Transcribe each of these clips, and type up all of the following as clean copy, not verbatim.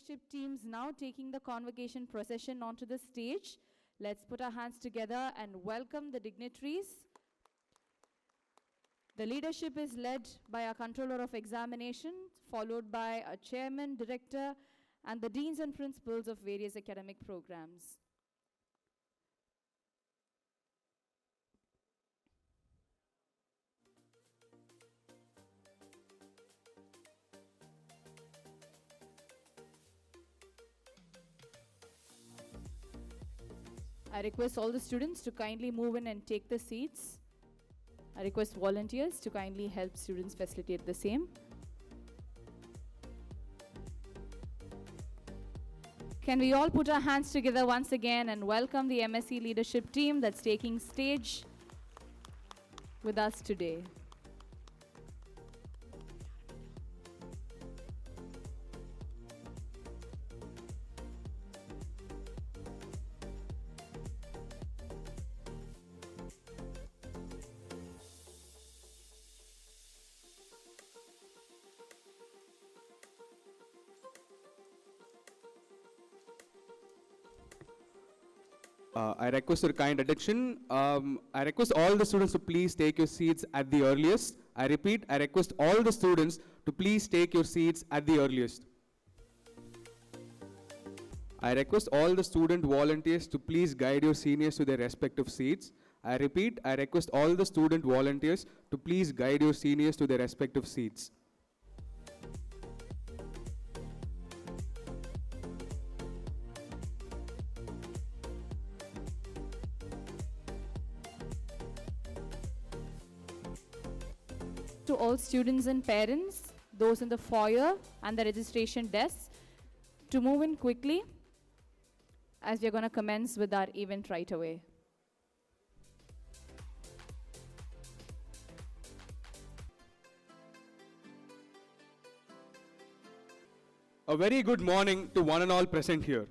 leadership teams now taking the convocation procession onto the stage. Let's put our hands together and welcome the dignitaries. The leadership is led by our controller of examination, followed by a chairman, director, and the deans and principals of various academic programs. I request all the students to kindly move in and take the seats. I request volunteers to kindly help students facilitate the same. Can we all put our hands together once again and welcome the MSE leadership team that's taking stage with us today. I request your kind attention. I request all the students to please take your seats at the earliest. I repeat, I request all the students to please take your seats at the earliest. I request all the student volunteers to please guide your seniors to their respective seats. I repeat, I request all the student volunteers to please guide your seniors to their respective seats. To all students and parents, those in the foyer and the registration desks, to move in quickly as we're going to commence with our event right away. A very good morning to one and all present here.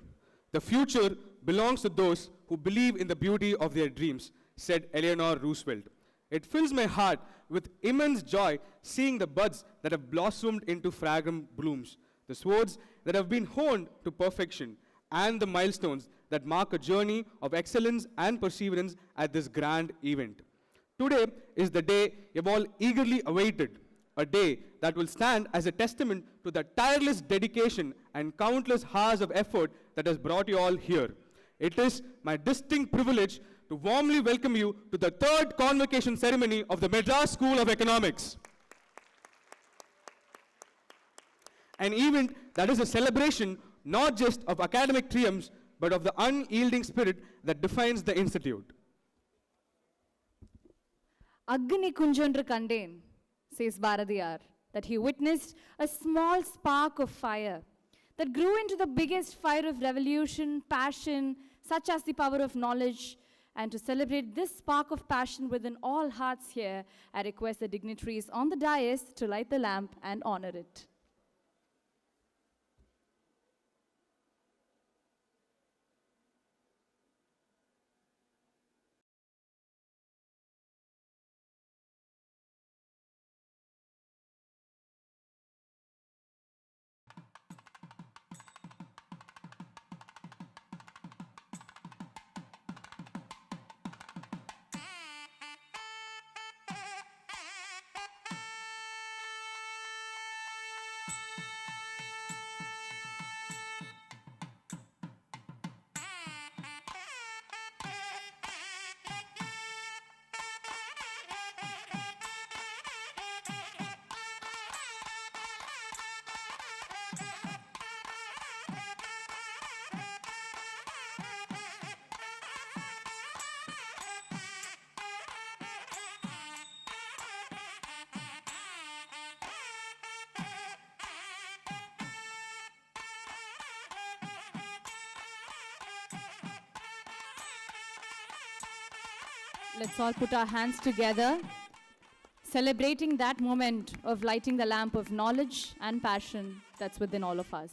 The future belongs to those who believe in the beauty of their dreams, said Eleanor Roosevelt. It fills my heart with immense joy seeing the buds that have blossomed into fragrant blooms, the swords that have been honed to perfection, and the milestones that mark a journey of excellence and perseverance at this grand event. Today is the day you've all eagerly awaited, a day that will stand as a testament to the tireless dedication and countless hours of effort that has brought you all here. It is my distinct privilege to warmly welcome you to the third convocation ceremony of the Madras School of Economics. An event that is a celebration not just of academic triumphs, but of the unyielding spirit that defines the institute. Agni kunjandra kandeen, says Bharadiyar, that he witnessed a small spark of fire that grew into the biggest fire of revolution, passion, such as the power of knowledge. And to celebrate this spark of passion within all hearts here, I request the dignitaries on the dais to light the lamp and honor it. Let's all put our hands together, celebrating that moment of lighting the lamp of knowledge and passion that's within all of us.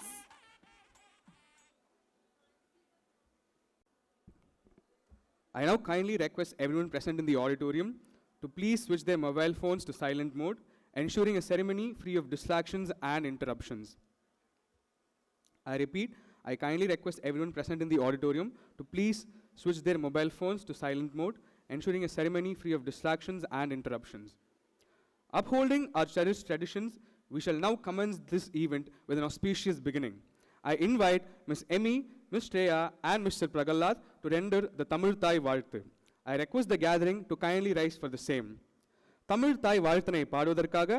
I now kindly request everyone present in the auditorium to please switch their mobile phones to silent mode, ensuring a ceremony free of distractions and interruptions. I repeat, I kindly request everyone present in the auditorium to please switch their mobile phones to silent mode, ensuring a ceremony free of distractions and interruptions. Upholding our cherished traditions, we shall now commence this event with an auspicious beginning. I invite Ms. Emmy, Ms. Shreya, and Mr. Pragalad to render the Tamil Thai Varthu. I request the gathering to kindly rise for the same. Tamil தாய் வாழ்த்தனை பாடுவதற்காக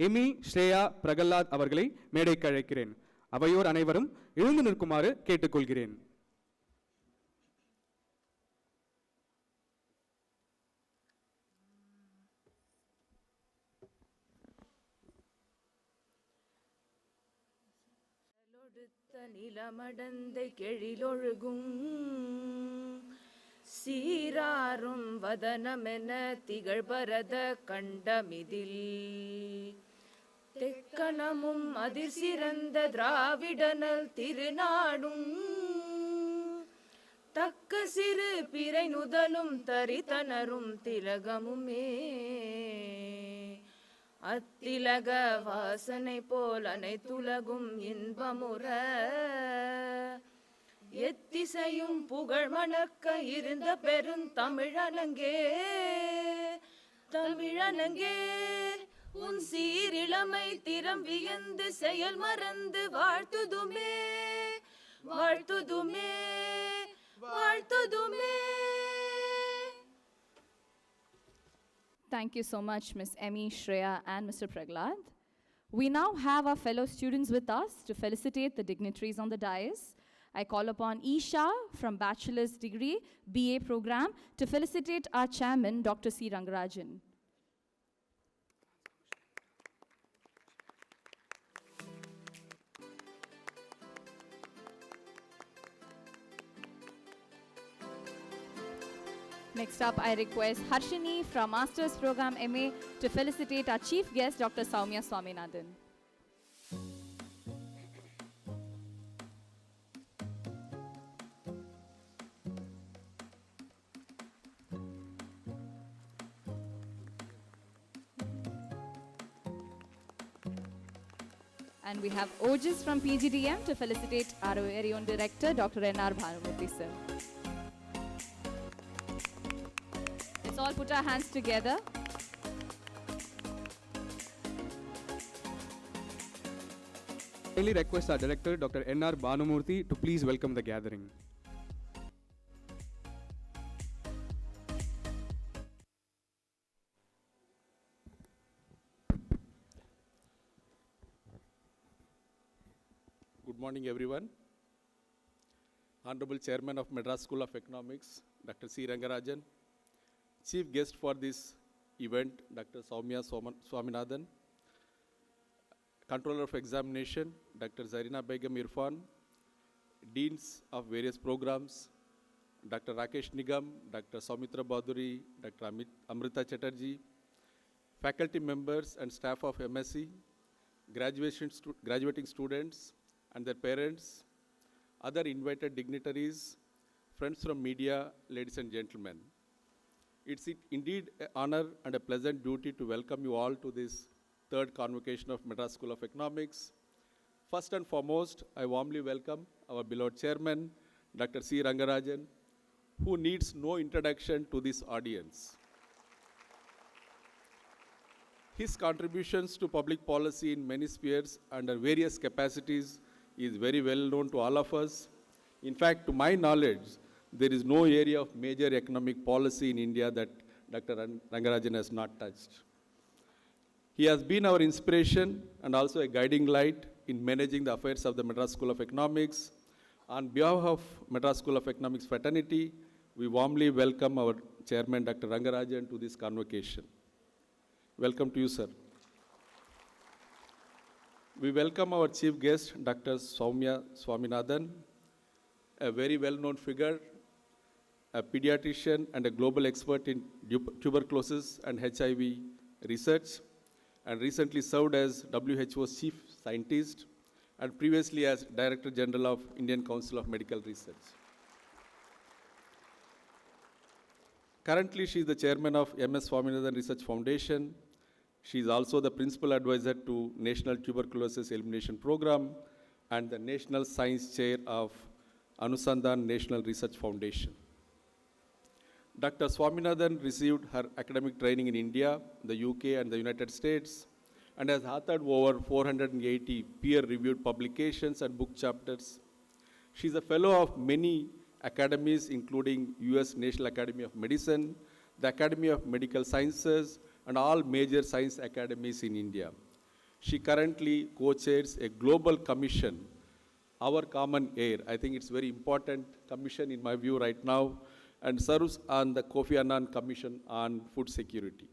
Amy Shreya Pralhad அவர்களை மேடைக்கு அழைக்கிறேன். அவையோர் அனைவரும் எழுந்து நிற்குமாறு கேட்டுக்கொள்கிறேன். நிலமடந்தை கெழிலொழுகும் சீராரும் வதனமென திகழ்பரத கண்டமிதில் தெக்கணமும் அதிர் சிறந்த திராவிடனல் திருநாடும் தக்க சிறு பிறை நுதலும் தரித்தனரும் திலகமுமே அத்திலக வாசனை போல் அனைத்துலகும் இன்பமுற எத்திசையும் புகழ் மணக்க இருந்த பெருந்தமிழனங்கே தமிழனங்கே உன் சீரிளமை திறம் வியந்து செயல் மறந்து வாழ்த்துதுமே வாழ்த்துதுமே வாழ்த்துதுமே. Thank you so much, Ms. Emmy, Shreya, and Mr. Praglad. We now have our fellow students with us to felicitate the dignitaries on the dais. I call upon Isha from Bachelor's Degree BA program to felicitate our chairman, Dr. C. Rangarajan. Next up, I request Harshini from Master's Program MA to felicitate our chief guest, Dr. Soumya Swaminathan. And we have Ojis from PGDM to felicitate our very own director, Dr. N.R. Bhanumurthy sir. Let's all put our hands together. I kindly request our director, Dr. N.R. Bhanumurthy, to please welcome the gathering. Good morning, everyone. Honorable Chairman of Madras School of Economics, Dr. C. Rangarajan, Chief Guest for this event, Dr. Soumya Swaminathan, Controller of Examination, Dr. Zarina Begum Irfan, Deans of various programs, Dr. Rakesh Nigam, Dr. Soumitra Baduri, Dr. Amrita Chatterjee, faculty members and staff of MSE, graduating students and their parents, other invited dignitaries, friends from media, ladies and gentlemen. It's indeed an honor and a pleasant duty to welcome you all to this third convocation of Madras School of Economics. First and foremost, I warmly welcome our beloved chairman, Dr. C. Rangarajan, who needs no introduction to this audience. His contributions to public policy in many spheres under various capacities is very well known to all of us. In fact, to my knowledge, there is no area of major economic policy in India that Dr. Rangarajan has not touched. He has been our inspiration and also a guiding light in managing the affairs of the Madras School of Economics. On behalf of Madras School of Economics fraternity, we warmly welcome our chairman, Dr. Rangarajan, to this convocation. Welcome to you, sir. We welcome our chief guest, Dr. Soumya Swaminathan, a very well-known figure, a pediatrician and a global expert in tuberculosis and HIV research, and recently served as WHO's chief scientist and previously as Director General of Indian Council of Medical Research. Currently, she is the chairman of MS Swaminathan Research Foundation. She is also the principal advisor to National Tuberculosis Elimination Program and the National Science Chair of Anusandhan National Research Foundation. Dr. Swaminathan received her academic training in India, the UK, and the United States, and has authored over 480 peer-reviewed publications and book chapters. She is a fellow of many academies, including US National Academy of Medicine, the Academy of Medical Sciences, and all major science academies in India. She currently co-chairs a global commission, Our Common Air. I think it's a very important commission in my view right now, and serves on the Kofi Annan Commission on Food Security.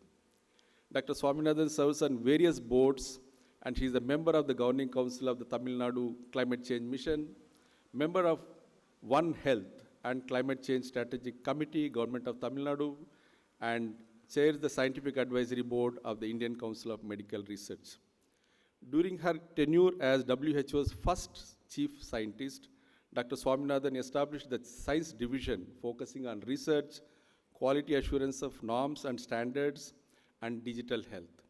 Dr. Swaminathan serves on various boards, and she is a member of the Governing Council of the Tamil Nadu Climate Change Mission, member of One Health and Climate Change Strategic Committee, Government of Tamil Nadu, and chairs the Scientific Advisory Board of the Indian Council of Medical Research. During her tenure as WHO's first chief scientist, Dr. Swaminathan established the science division focusing on research, quality assurance of norms and standards, and digital health.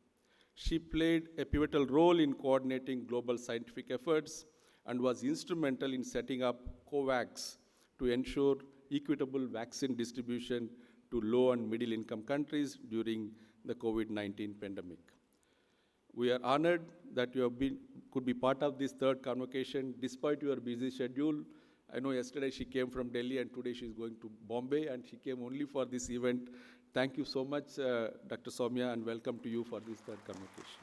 She played a pivotal role in coordinating global scientific efforts and was instrumental in setting up COVAX to ensure equitable vaccine distribution to low and middle income countries during the COVID-19 pandemic. We are honored that you could be part of this third convocation despite your busy schedule. I know yesterday she came from Delhi and today she is going to Bombay, and she came only for this event. Thank you so much, Dr. Soumya, and welcome to you for this third convocation.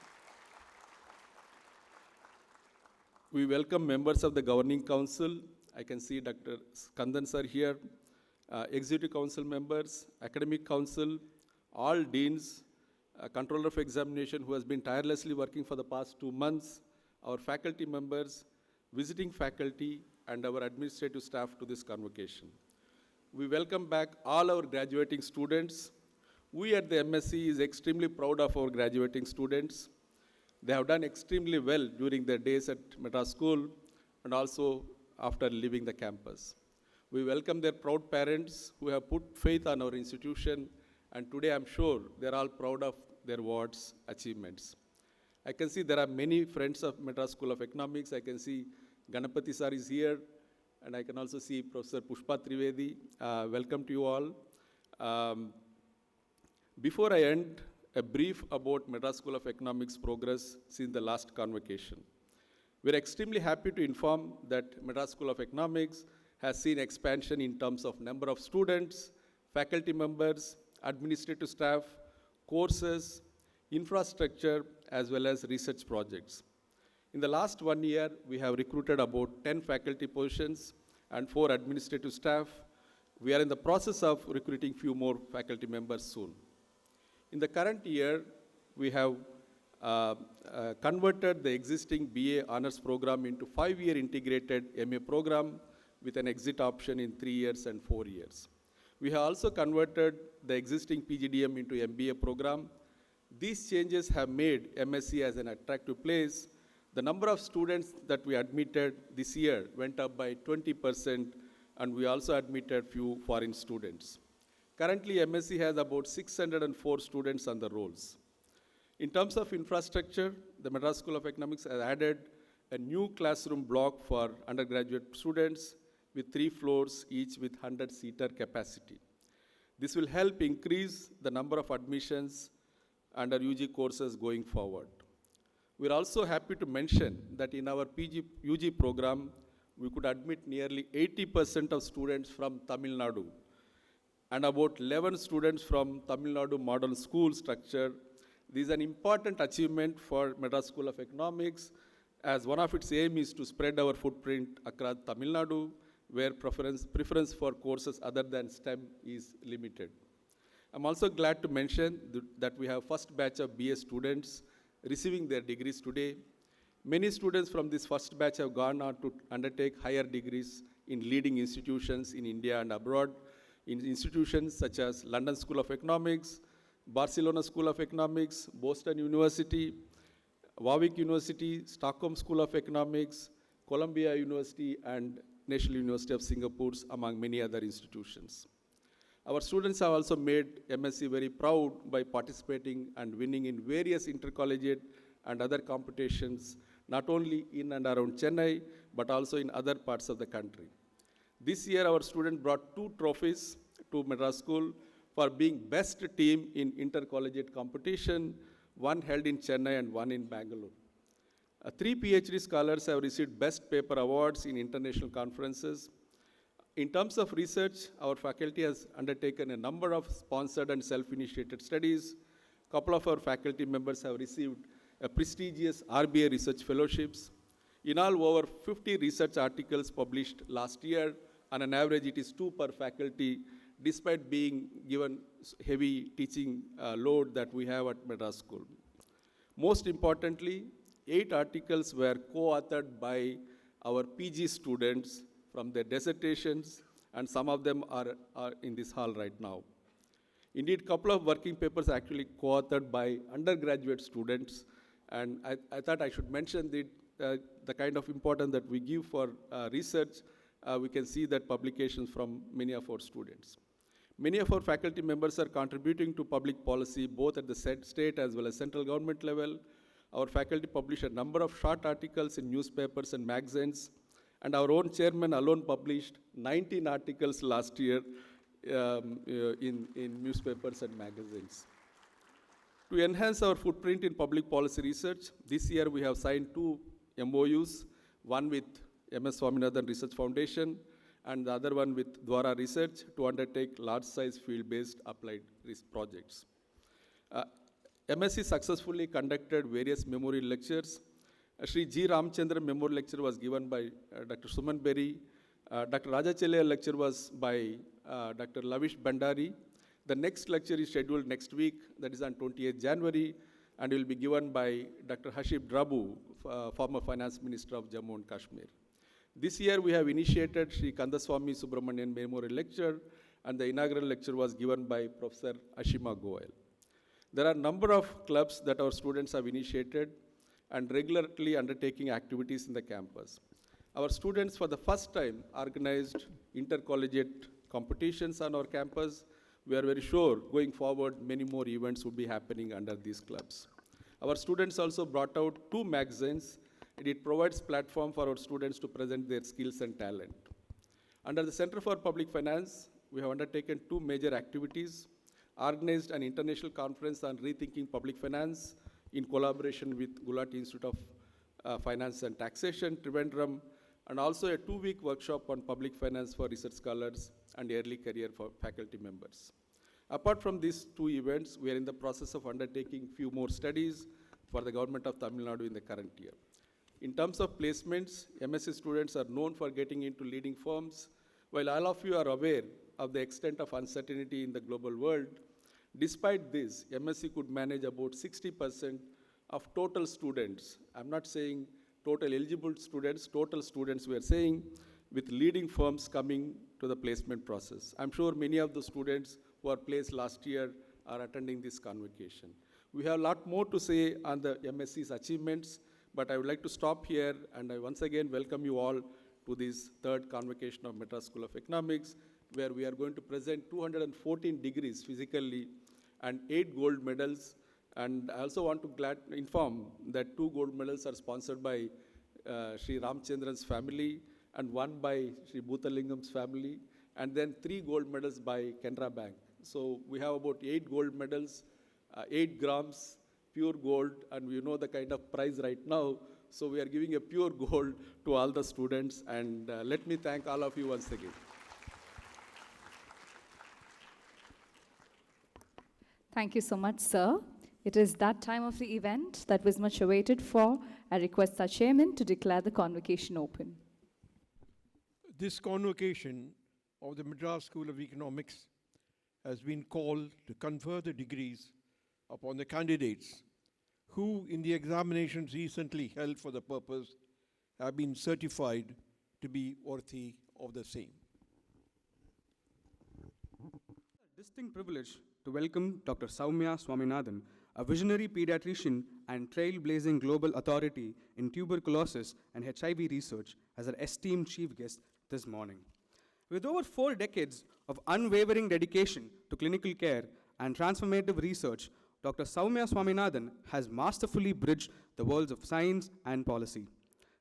We welcome members of the Governing Council. I can see Dr. Skandan sir here, Executive Council members, Academic Council, all deans, Controller of Examination who has been tirelessly working for the past 2 months, our faculty members, visiting faculty, and our administrative staff to this convocation. We welcome back all our graduating students. We at the MSc is extremely proud of our graduating students. They have done extremely well during their days at Madras School and also after leaving the campus. We welcome their proud parents who have put faith on our institution, and today I'm sure they're all proud of their ward's achievements. I can see there are many friends of Madras School of Economics. I can see Ganapati sir is here, and I can also see Professor Pushpa Trivedi. Welcome to you all. Before I end, a brief about Madras School of Economics progress since the last convocation. We're extremely happy to inform that Madras School of Economics has seen expansion in terms of number of students, faculty members, administrative staff, courses, infrastructure, as well as research projects. In the last 1 year, we have recruited about 10 faculty positions and 4 administrative staff. We are in the process of recruiting few more faculty members soon. In the current year, we have converted the existing BA honors program into 5-year integrated MA program with an exit option in 3 years and 4 years. We have also converted the existing PGDM into MBA program. These changes have made MSc as an attractive place. The number of students that we admitted this year went up by 20%, and we also admitted few foreign students. Currently, MSc has about 604 students on the rolls. In terms of infrastructure, the Madras School of Economics has added a new classroom block for undergraduate students with 3 floors, each with 100-seater capacity. This will help increase the number of admissions under UG courses going forward. We're also happy to mention that in our UG program, we could admit nearly 80% of students from Tamil Nadu and about 11 students from Tamil Nadu model school structure. This is an important achievement for Madras School of Economics, as one of its aims is to spread our footprint across Tamil Nadu, where preference for courses other than STEM is limited. I'm also glad to mention that we have first batch of BA students receiving their degrees today. Many students from this first batch have gone on to undertake higher degrees in leading institutions in India and abroad, in institutions such as London School of Economics, Barcelona School of Economics, Boston University, Warwick University, Stockholm School of Economics, Columbia University, and National University of Singapore, among many other institutions. Our students have also made MSc very proud by participating and winning in various intercollegiate and other competitions, not only in and around Chennai, but also in other parts of the country. This year, our students brought 2 trophies to Madras School for being best team in intercollegiate competition, one held in Chennai and one in Bangalore. 3 PhD scholars have received best paper awards in international conferences. In terms of research, our faculty has undertaken a number of sponsored and self-initiated studies. A couple of our faculty members have received a prestigious RBA research fellowships. In all, over 50 research articles published last year. On an average, it is 2 per faculty, despite being given heavy teaching load that we have at Madras School. Most importantly, 8 articles were co-authored by our PG students from their dissertations, and some of them are in this hall right now. Indeed, a couple of working papers actually co-authored by undergraduate students, and I thought I should mention the kind of importance that we give for research. We can see that publications from many of our students. Many of our faculty members are contributing to public policy, both at the state as well as central government level. Our faculty publish a number of short articles in newspapers and magazines, and our own chairman alone published 19 articles last year in newspapers and magazines. To enhance our footprint in public policy research, this year we have signed 2 MOUs, one with MS Swaminathan Research Foundation and the other one with Dwara Research to undertake large-size field-based applied projects. MSc successfully conducted various memorial lectures. Sri G. Ramchandra Memorial Lecture was given by Dr. Suman Berry. Dr. Rajachelya lecture was by Dr. Lavish Bandari. The next lecture is scheduled next week, that is on 28th January, and will be given by Dr. Hashib Drabu, former Finance Minister of Jammu and Kashmir. This year we have initiated Sri Kandaswamy Subramanian Memorial Lecture, and the inaugural lecture was given by Professor Ashima Goel. There are a number of clubs that our students have initiated and regularly undertaking activities in the campus. Our students for the first time organized intercollegiate competitions on our campus. We are very sure going forward many more events will be happening under these clubs. Our students also brought out 2 magazines, and it provides platform for our students to present their skills and talent. Under the Center for Public Finance, we have undertaken 2 major activities, organized an international conference on rethinking public finance in collaboration with Gulati Institute of Finance and Taxation, Trivandrum, and also a 2-week workshop on public finance for research scholars and early career for faculty members. Apart from these 2 events, we are in the process of undertaking few more studies for the government of Tamil Nadu in the current year. In terms of placements, MSc students are known for getting into leading firms. While all of you are aware of the extent of uncertainty in the global world, despite this, MSc could manage about 60% of total students. I'm not saying total eligible students, total students we are saying, with leading firms coming to the placement process. I'm sure many of the students who are placed last year are attending this convocation. We have a lot more to say on the MSc's achievements, but I would like to stop here, and I once again welcome you all to this 3rd convocation of Madras School of Economics, where we are going to present 214 degrees physically and 8 gold medals. And I also want to inform that 2 gold medals are sponsored by Sri Ramchandran's family, and 1 by Sri Bhuthalingam's family, and then 3 gold medals by Canara Bank. So we have about 8 gold medals, 8 grams, pure gold, and we know the kind of price right now. So we are giving a pure gold to all the students, and let me thank all of you once again. Thank you so much, sir. It is that time of the event that was much awaited for. I request our chairman to declare the convocation open. This convocation of the Madras School of Economics has been called to confer the degrees upon the candidates who, in the examinations recently held for the purpose, have been certified to be worthy of the same. Distinct privilege to welcome Dr. Soumya Swaminathan, a visionary pediatrician and trailblazing global authority in tuberculosis and HIV research, as our esteemed chief guest this morning. With over 4 decades of unwavering dedication to clinical care and transformative research, Dr. Soumya Swaminathan has masterfully bridged the worlds of science and policy.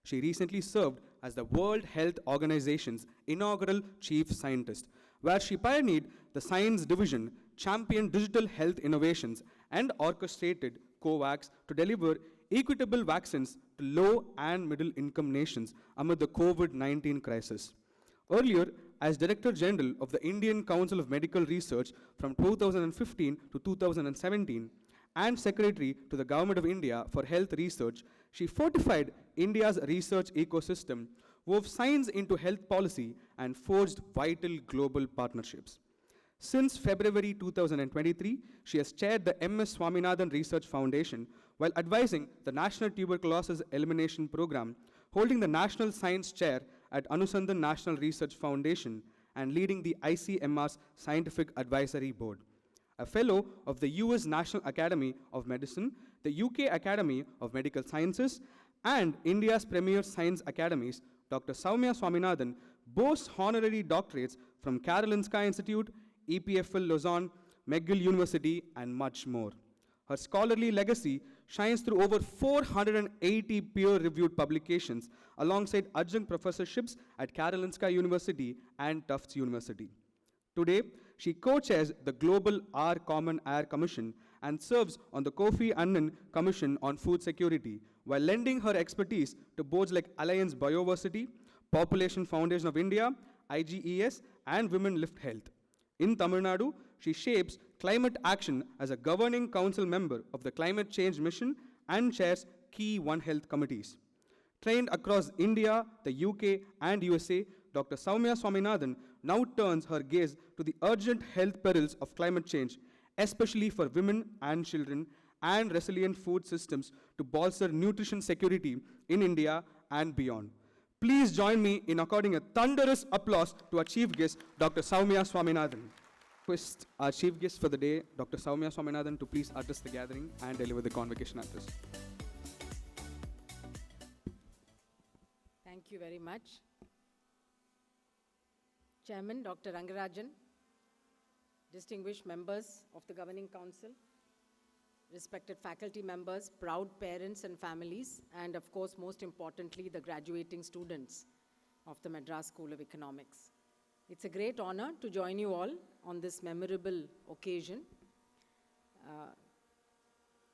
She recently served as the World Health Organization's inaugural chief scientist, where she pioneered the science division, championed digital health innovations, and orchestrated COVAX to deliver equitable vaccines to low and middle income nations amid the COVID-19 crisis. Earlier, as Director General of the Indian Council of Medical Research from 2015 to 2017, and Secretary to the Government of India for Health Research, she fortified India's research ecosystem, wove science into health policy, and forged vital global partnerships. Since February 2023, she has chaired the MS Swaminathan Research Foundation while advising the National Tuberculosis Elimination Program, holding the National Science Chair at Anusandhan National Research Foundation, and leading the ICMR's Scientific Advisory Board. A fellow of the US National Academy of Medicine, the UK Academy of Medical Sciences, and India's premier science academies, Dr. Soumya Swaminathan boasts honorary doctorates from Karolinska Institute, EPFL Lausanne, McGill University, and much more. Her scholarly legacy shines through over 480 peer-reviewed publications alongside adjunct professorships at Karolinska University and Tufts University. Today, she co-chairs the Global R Common Air Commission and serves on the Kofi Annan Commission on Food Security, while lending her expertise to boards like Alliance Bioversity, Population Foundation of India, IGES, and Women Lift Health. In Tamil Nadu, she shapes climate action as a governing council member of the Climate Change Mission and chairs key One Health committees. Trained across India, the UK, and USA, Dr. Soumya Swaminathan now turns her gaze to the urgent health perils of climate change, especially for women and children, and resilient food systems to bolster nutrition security in India and beyond. Please join me in according a thunderous applause to our chief guest, Dr. Soumya Swaminathan. Request our chief guest for the day, Dr. Soumya Swaminathan, to please address the gathering and deliver the convocation address. Thank you very much. Chairman, Dr. Rangarajan, distinguished members of the Governing Council, respected faculty members, proud parents and families, and of course, most importantly, the graduating students of the Madras School of Economics. It's a great honor to join you all on this memorable occasion.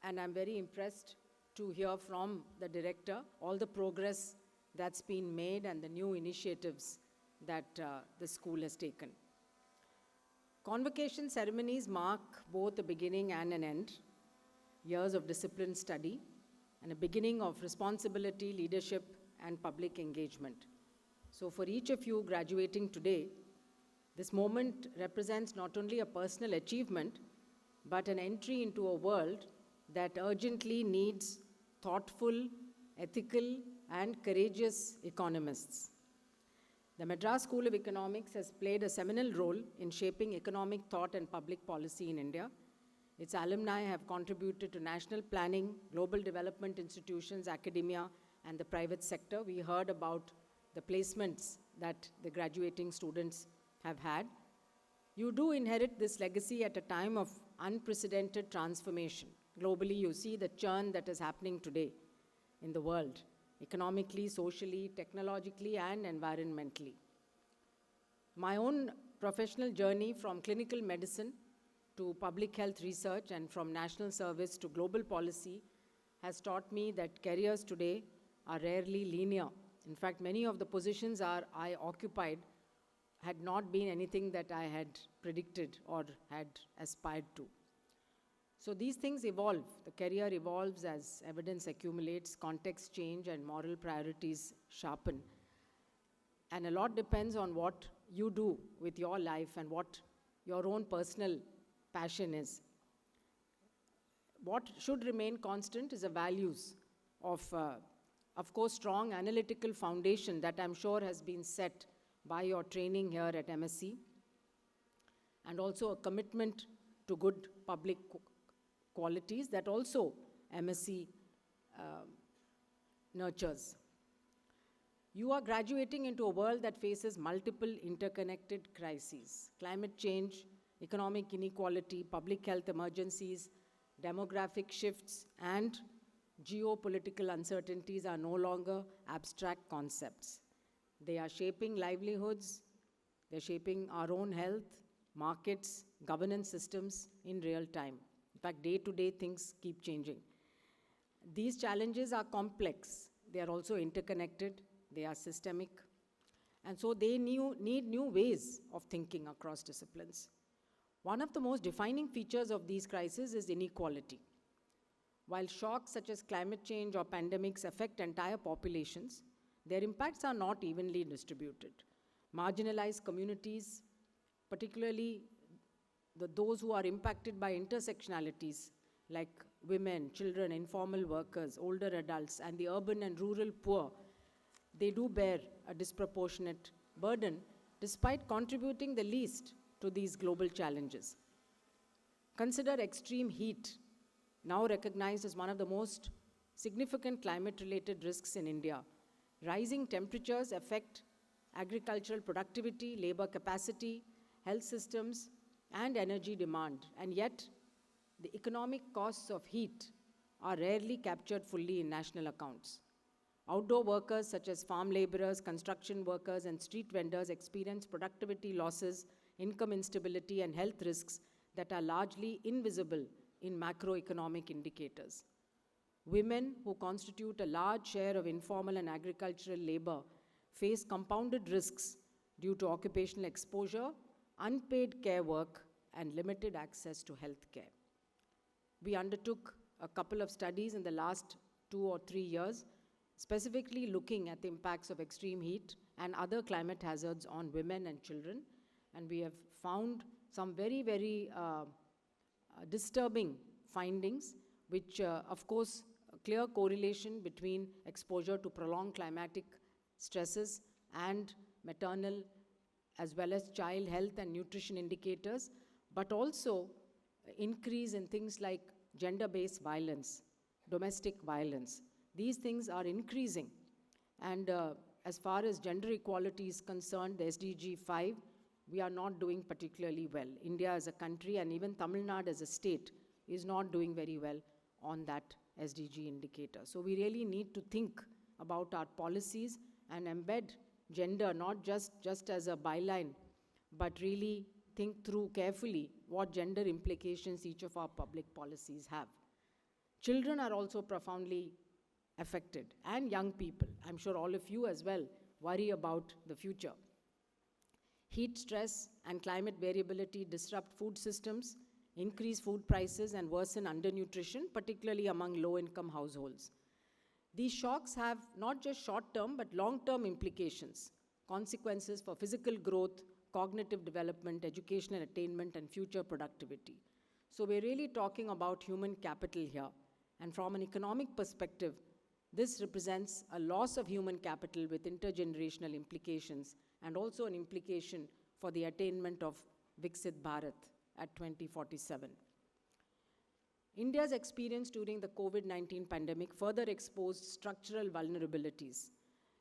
And I'm very impressed to hear from the director all the progress that's been made and the new initiatives that the school has taken. Convocation ceremonies mark both a beginning and an end, years of disciplined study, and a beginning of responsibility, leadership, and public engagement. So for each of you graduating today, this moment represents not only a personal achievement, but an entry into a world that urgently needs thoughtful, ethical, and courageous economists. The Madras School of Economics has played a seminal role in shaping economic thought and public policy in India. Its alumni have contributed to national planning, global development institutions, academia, and the private sector. We heard about the placements that the graduating students have had. You do inherit this legacy at a time of unprecedented transformation. Globally, you see the churn that is happening today in the world, economically, socially, technologically, and environmentally. My own professional journey from clinical medicine to public health research and from national service to global policy has taught me that careers today are rarely linear. In fact, many of the positions I occupied had not been anything that I had predicted or had aspired to. So these things evolve. The career evolves as evidence accumulates, context change, and moral priorities sharpen. And a lot depends on what you do with your life and what your own personal passion is. What should remain constant is the values of course, strong analytical foundation that I'm sure has been set by your training here at MSE, and also a commitment to good public qualities that also MSE nurtures. You are graduating into a world that faces multiple interconnected crises. Climate change, economic inequality, public health emergencies, demographic shifts, and geopolitical uncertainties are no longer abstract concepts. They are shaping livelihoods, they're shaping our own health, markets, governance systems in real time. In fact, day to day things keep changing. These challenges are complex, they are also interconnected, they are systemic, and so they need new ways of thinking across disciplines. One of the most defining features of these crises is inequality. While shocks such as climate change or pandemics affect entire populations, their impacts are not evenly distributed. Marginalized communities, particularly those who are impacted by intersectionalities like women, children, informal workers, older adults, and the urban and rural poor, they do bear a disproportionate burden despite contributing the least to these global challenges. Consider extreme heat, now recognized as one of the most significant climate-related risks in India. Rising temperatures affect agricultural productivity, labor capacity, health systems, and energy demand, and yet the economic costs of heat are rarely captured fully in national accounts. Outdoor workers such as farm laborers, construction workers, and street vendors experience productivity losses, income instability, and health risks that are largely invisible in macroeconomic indicators. Women, who constitute a large share of informal and agricultural labor, face compounded risks due to occupational exposure, unpaid care work, and limited access to health care. We undertook a couple of studies in the last 2 or 3 years, specifically looking at the impacts of extreme heat and other climate hazards on women and children. And we have found some very, very disturbing findings, which, of course, a clear correlation between exposure to prolonged climatic stresses and maternal as well as child health and nutrition indicators, but also increase in things like gender-based violence, domestic violence. These things are increasing. And as far as gender equality is concerned, the SDG 5, we are not doing particularly well. India as a country and even Tamil Nadu as a state is not doing very well on that SDG indicator. So we really need to think about our policies and embed gender not just as a byline, but really think through carefully what gender implications each of our public policies have. Children are also profoundly affected, and young people. I'm sure all of you as well worry about the future. Heat stress and climate variability disrupt food systems, increase food prices, and worsen undernutrition, particularly among low-income households. These shocks have not just short-term but long-term implications, consequences for physical growth, cognitive development, educational attainment, and future productivity. So we're really talking about human capital here. And from an economic perspective, this represents a loss of human capital with intergenerational implications and also an implication for the attainment of Viksit Bharat at 2047. India's experience during the COVID-19 pandemic further exposed structural vulnerabilities.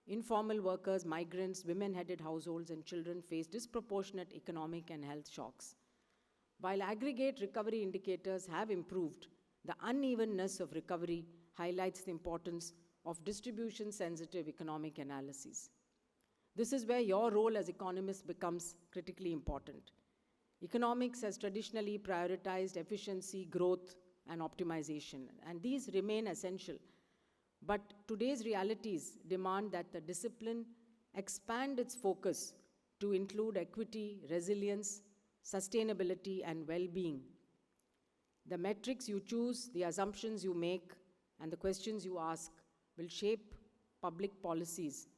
Informal workers, migrants, women-headed households, and children face disproportionate economic and health shocks. While aggregate recovery indicators have improved, the unevenness of recovery highlights the importance of distribution-sensitive economic analyses. This is where your role as economists becomes critically important. Economics has traditionally prioritized efficiency, growth, and optimization, and these remain essential. But today's realities demand that the discipline expand its focus to include equity, resilience, sustainability, and well-being. The metrics you choose, the assumptions you make, and the questions you ask will shape public policies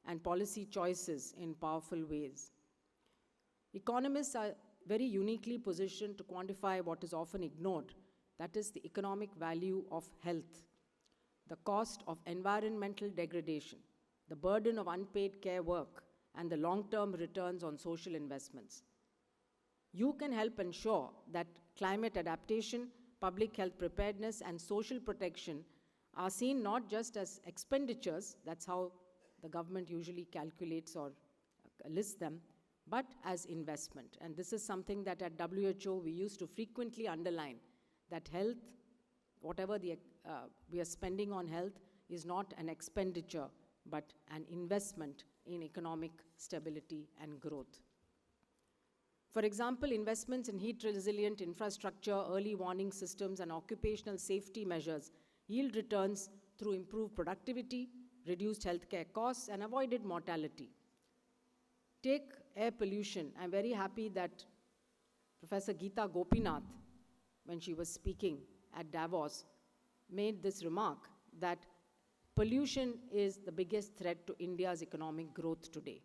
and policy choices in powerful ways. Economists are very uniquely positioned to quantify what is often ignored, that is the economic value of health, the cost of environmental degradation, the burden of unpaid care work, and the long-term returns on social investments. You can help ensure that climate adaptation, public health preparedness, and social protection are seen not just as expenditures, that's how the government usually calculates or lists them, but as investment. And this is something that at WHO we used to frequently underline, that health, whatever we are spending on health, is not an expenditure, but an investment in economic stability and growth. For example, investments in heat-resilient infrastructure, early warning systems, and occupational safety measures yield returns through improved productivity, reduced healthcare costs, and avoided mortality. Take air pollution. I'm very happy that Professor Geeta Gopinath, when she was speaking at Davos, made this remark that pollution is the biggest threat to India's economic growth today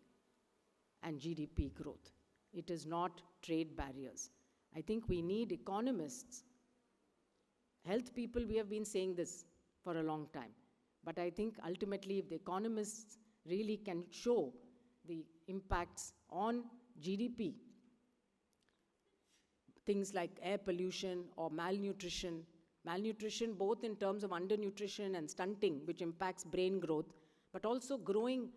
and GDP growth. It is not trade barriers. I think we need economists, health people. We have been saying this for a long time. But I think ultimately, if the economists really can show the impacts on GDP, things like air pollution or malnutrition both in terms of undernutrition and stunting, which impacts brain growth, but also growing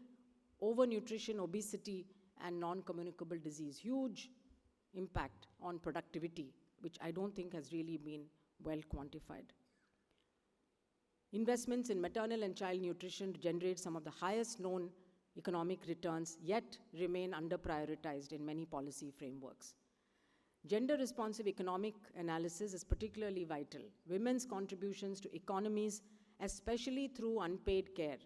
overnutrition, obesity, and non-communicable disease. Huge impact on productivity, which I don't think has really been well quantified. Investments in maternal and child nutrition generate some of the highest known economic returns, yet remain under-prioritized in many policy frameworks. Gender-responsive economic analysis is particularly vital. Women's contributions to economies, especially through unpaid care,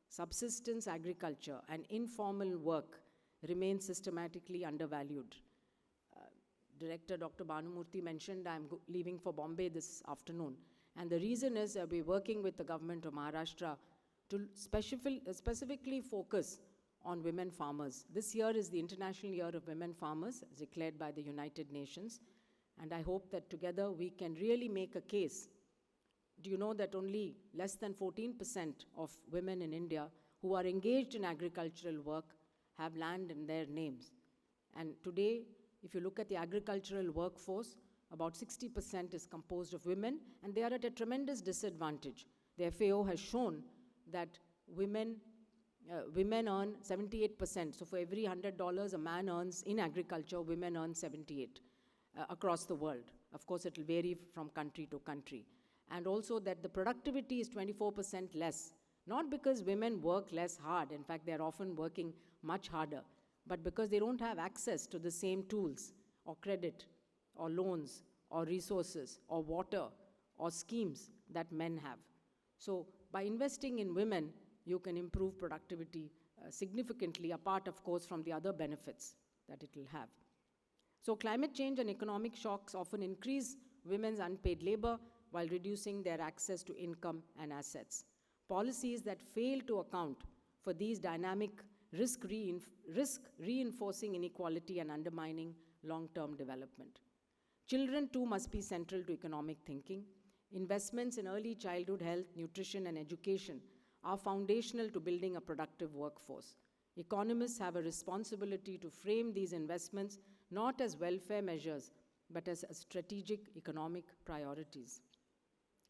subsistence agriculture, and informal work, remain systematically undervalued. Director Dr. Bhanumurthy mentioned I'm leaving for Bombay this afternoon. And the reason is we're working with the government of Maharashtra to specifically focus on women farmers. This year is the International Year of Women Farmers, as declared by the United Nations. And I hope that together we can really make a case. Do you know that only less than 14% of women in India who are engaged in agricultural work have land in their names? And today, if you look at the agricultural workforce, about 60% is composed of women, and they are at a tremendous disadvantage. The FAO has shown that women earn 78%. So for every $100 a man earns in agriculture, women earn 78 across the world. Of course, it will vary from country to country. And also that the productivity is 24% less, not because women work less hard. In fact, they're often working much harder, but because they don't have access to the same tools or credit or loans or resources or water or schemes that men have. So by investing in women, you can improve productivity significantly, apart, of course, from the other benefits that it will have. So climate change and economic shocks often increase women's unpaid labor while reducing their access to income and assets. Policies that fail to account for these dynamic risk reinforcing inequality and undermining long-term development. Children too must be central to economic thinking. Investments in early childhood health, nutrition, and education are foundational to building a productive workforce. Economists have a responsibility to frame these investments not as welfare measures, but as strategic economic priorities.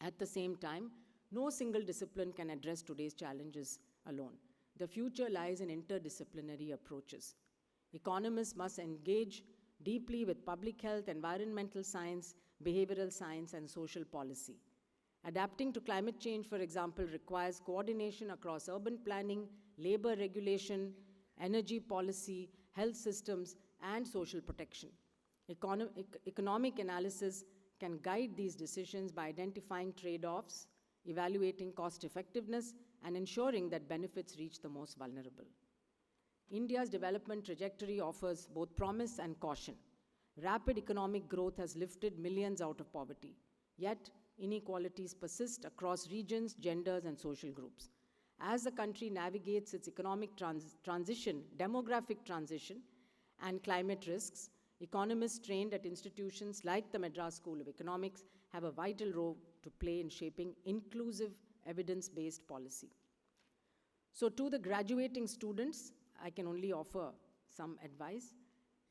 At the same time, no single discipline can address today's challenges alone. The future lies in interdisciplinary approaches. Economists must engage deeply with public health, environmental science, behavioral science, and social policy. Adapting to climate change, for example, requires coordination across urban planning, labor regulation, energy policy, health systems, and social protection. Economic analysis can guide these decisions by identifying trade-offs, evaluating cost effectiveness, and ensuring that benefits reach the most vulnerable. India's development trajectory offers both promise and caution. Rapid economic growth has lifted millions out of poverty, yet inequalities persist across regions, genders, and social groups. As the country navigates its economic transition, demographic transition, and climate risks, economists trained at institutions like the Madras School of Economics have a vital role to play in shaping inclusive, evidence-based policy. So to the graduating students, I can only offer some advice.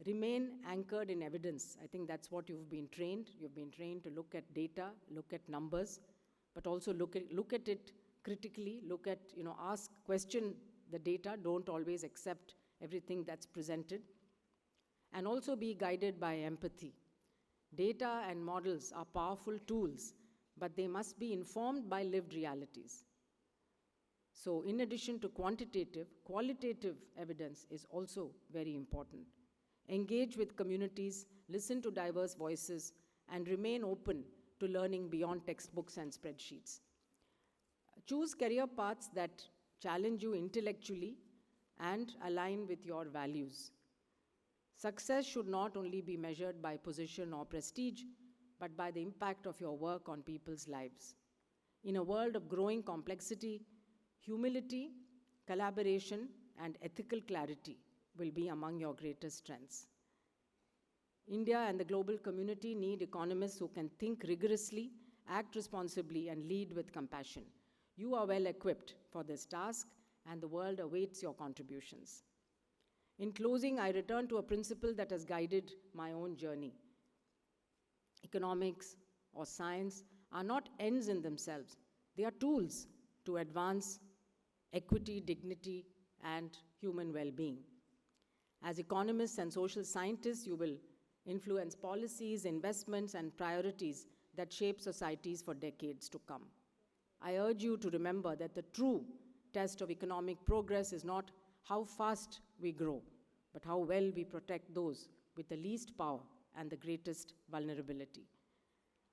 Remain anchored in evidence. I think that's what you've been trained. You've been trained to look at data, look at numbers, but also look at it critically, ask, question the data, don't always accept everything that's presented, and also be guided by empathy. Data and models are powerful tools, but they must be informed by lived realities. So in addition to quantitative, qualitative evidence is also very important. Engage with communities, listen to diverse voices, and remain open to learning beyond textbooks and spreadsheets. Choose career paths that challenge you intellectually and align with your values. Success should not only be measured by position or prestige, but by the impact of your work on people's lives. In a world of growing complexity, humility, collaboration, and ethical clarity will be among your greatest strengths. India and the global community need economists who can think rigorously, act responsibly, and lead with compassion. You are well equipped for this task, and the world awaits your contributions. In closing, I return to a principle that has guided my own journey. Economics or science are not ends in themselves. They are tools to advance equity, dignity, and human well-being. As economists and social scientists, you will influence policies, investments, and priorities that shape societies for decades to come. I urge you to remember that the true test of economic progress is not how fast we grow, but how well we protect those with the least power and the greatest vulnerability.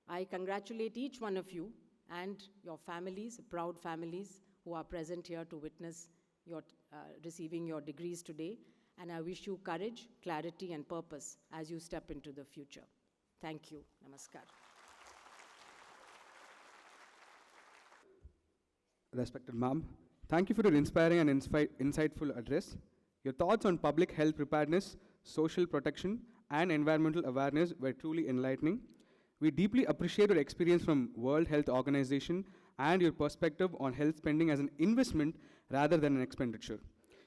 I congratulate each one of you and your families, proud families, who are present here to witness your receiving your degrees today. And I wish you courage, clarity, and purpose as you step into the future. Thank you. Namaskar. Respected ma'am, thank you for your inspiring and insightful address. Your thoughts on public health preparedness, social protection, and environmental awareness were truly enlightening. We deeply appreciate your experience from World Health Organization and your perspective on health spending as an investment rather than an expenditure.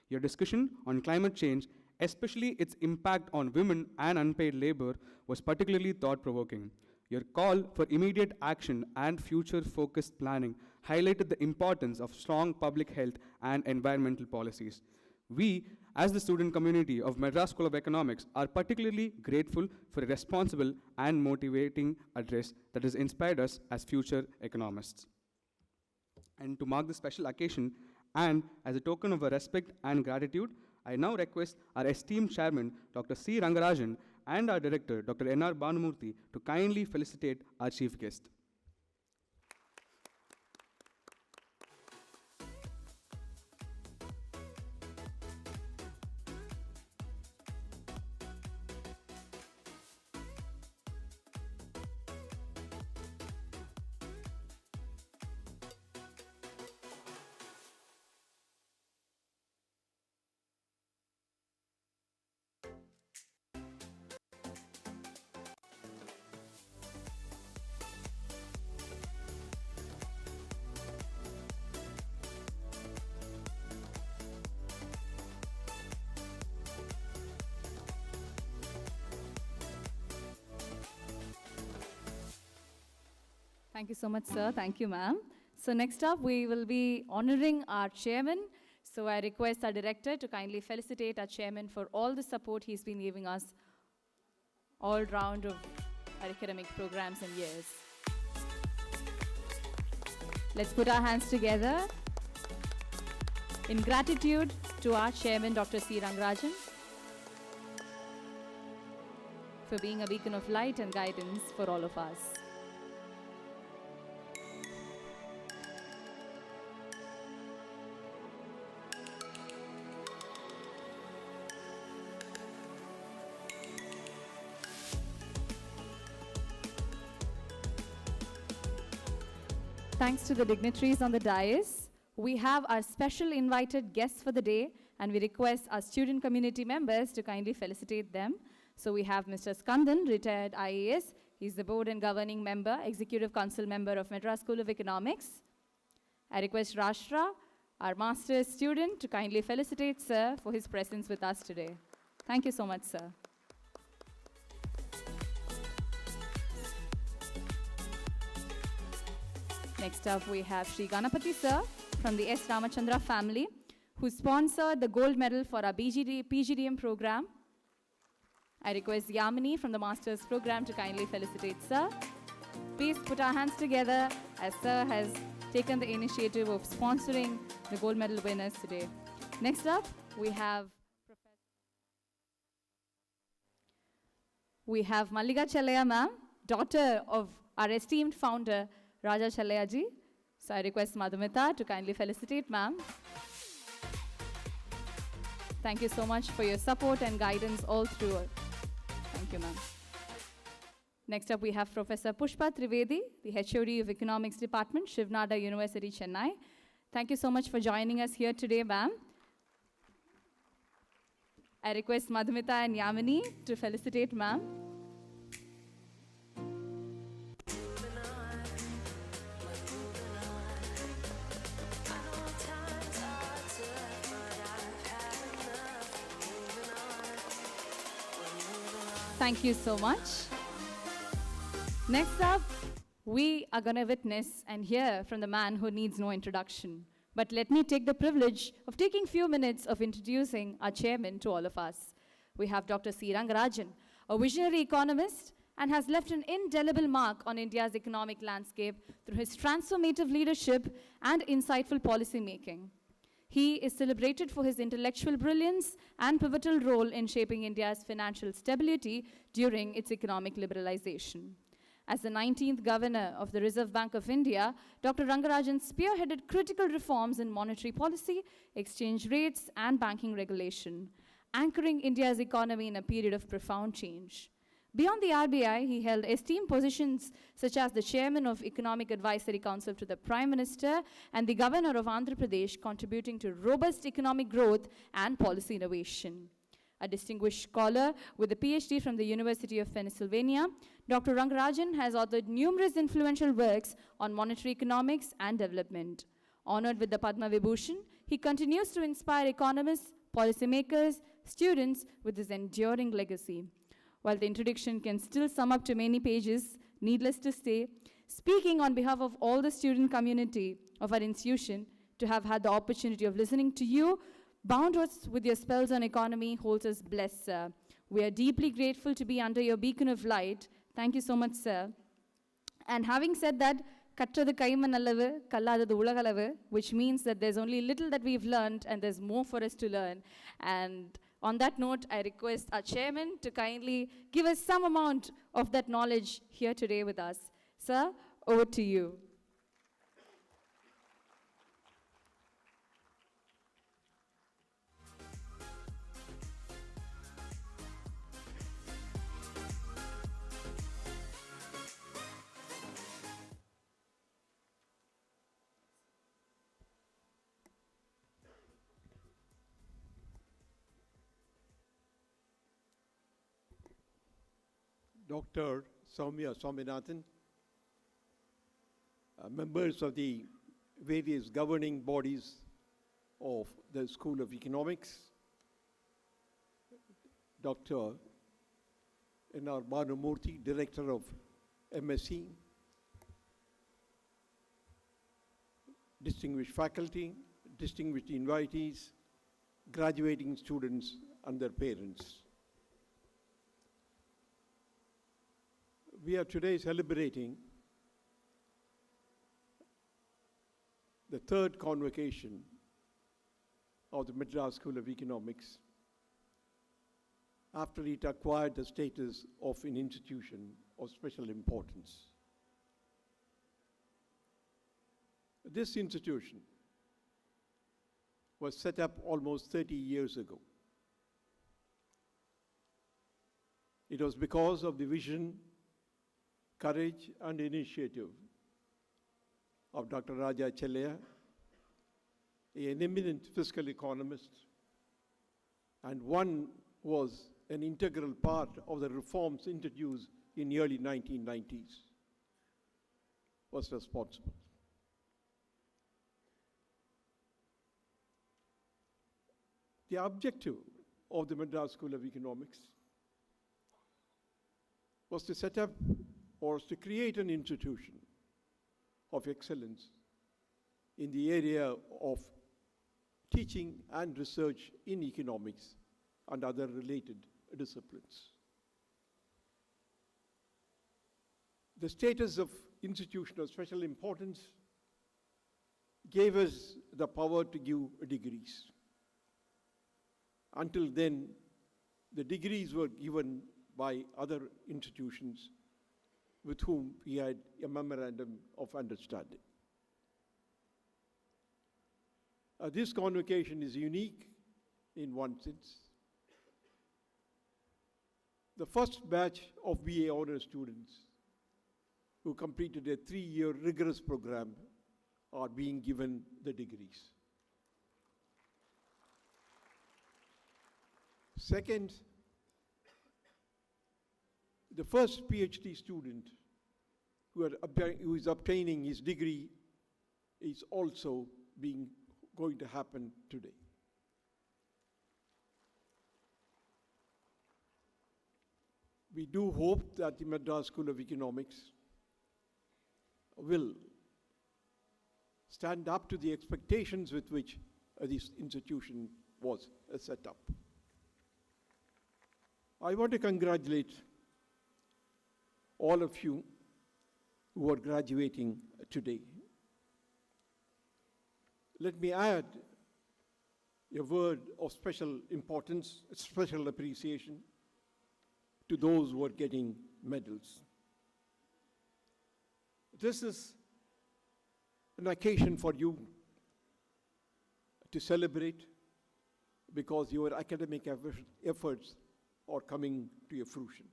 Your discussion on climate change, especially its impact on women and unpaid labor, was particularly thought-provoking. Your call for immediate action and future-focused planning highlighted the importance of strong public health and environmental policies. We, as the student community of Madras School of Economics, are particularly grateful for a responsible and motivating address that has inspired us as future economists. And to mark this special occasion, and as a token of our respect and gratitude, I now request our esteemed chairman, Dr. C. Rangarajan, and our director, Dr. N.R. Bhanumurthy, to kindly felicitate our chief guest. Thank you so much, sir. Thank you, ma'am. So next up, we will be honoring our chairman. So I request our director to kindly felicitate our chairman for all the support he's been giving us all round of our academic programs and years. Let's put our hands together in gratitude to our chairman, Dr. C. Rangarajan, for being a beacon of light and guidance for all of us. Thanks to the dignitaries on the dais, we have our special invited guests for the day, and we request our student community members to kindly felicitate them. So we have Mr. Skandan, retired IAS. He's the board and governing member, executive council member of Madras School of Economics. I request Rashtra, our master's student, to kindly felicitate sir for his presence with us today. Thank you so much, sir. Next up, we have Sri Ganapati sir from the S. Ramachandra family, who sponsored the gold medal for our PGDM program. I request Yamini from the master's program to kindly felicitate sir. Please put our hands together as sir has taken the initiative of sponsoring the gold medal winners today. Next up, we have Mallika Chellaya ma'am, daughter of our esteemed founder, Raja Chellaya ji. So I request Madhumita to kindly felicitate ma'am. Thank you so much for your support and guidance all through. Thank you, ma'am. Next up, we have Professor Pushpa Trivedi, the HOD of Economics Department, Shivnada University, Chennai. Thank you so much for joining us here today, ma'am. I request Madhumita and Yamini to felicitate ma'am. Thank you so much. Next up, we are going to witness and hear from the man who needs no introduction. But let me take the privilege of taking a few minutes of introducing our chairman to all of us. We have Dr. C. Rangarajan, a visionary economist, and has left an indelible mark on India's economic landscape through his transformative leadership and insightful policy making. He is celebrated for his intellectual brilliance and pivotal role in shaping India's financial stability during its economic liberalization. As the 19th Governor of the Reserve Bank of India, Dr. Rangarajan spearheaded critical reforms in monetary policy, exchange rates, and banking regulation, anchoring India's economy in a period of profound change. Beyond the RBI, he held esteemed positions such as the Chairman of Economic Advisory Council to the Prime Minister and the Governor of Andhra Pradesh, contributing to robust economic growth and policy innovation. A distinguished scholar with a PhD from the University of Pennsylvania, Dr. Rangarajan has authored numerous influential works on monetary economics and development. Honored with the Padma Vibhushan, he continues to inspire economists, policymakers, students with his enduring legacy. While the introduction can still sum up to many pages, needless to say, speaking on behalf of all the student community of our institution, to have had the opportunity of listening to you, bound us with your spells on economy, holds us blessed, sir. We are deeply grateful to be under your beacon of light. Thank you so much, sir. And having said that, Katrathu kaimanalavu, kalladhathu ulagalavu, which means that there's only little that we've learned and there's more for us to learn. And on that note, I request our chairman to kindly give us some amount of that knowledge here today with us. Sir, over to you. Dr. Soumya Swaminathan, members of the various governing bodies of the School of Economics, Dr. N.R. Bhanumurthy, Director of MSE, distinguished faculty, distinguished invitees, graduating students and their parents. We are today celebrating the third convocation of the Madras School of Economics after it acquired the status of an institution of special importance. This institution was set up almost 30 years ago. It was because of the vision, courage and initiative of Dr. Raja Chellaya, an eminent fiscal economist, and one was an integral part of the reforms introduced in the early 1990s, was responsible. The objective of the Madras School of Economics was to set up or to create an institution of excellence in the area of teaching and research in economics and other related disciplines. The status of institution of special importance gave us the power to give degrees. Until then, the degrees were given by other institutions with whom we had a memorandum of understanding. This convocation is unique in one sense. The first batch of BA honors students who completed a 3-year rigorous program are being given the degrees. Second, the first PhD student who is obtaining his degree is also going to happen today. We do hope that the Madras School of Economics will stand up to the expectations with which this institution was set up. I want to congratulate all of you who are graduating today. Let me add a word of special importance, special appreciation to those who are getting medals. This is an occasion for you to celebrate because your academic efforts are coming to a fruition.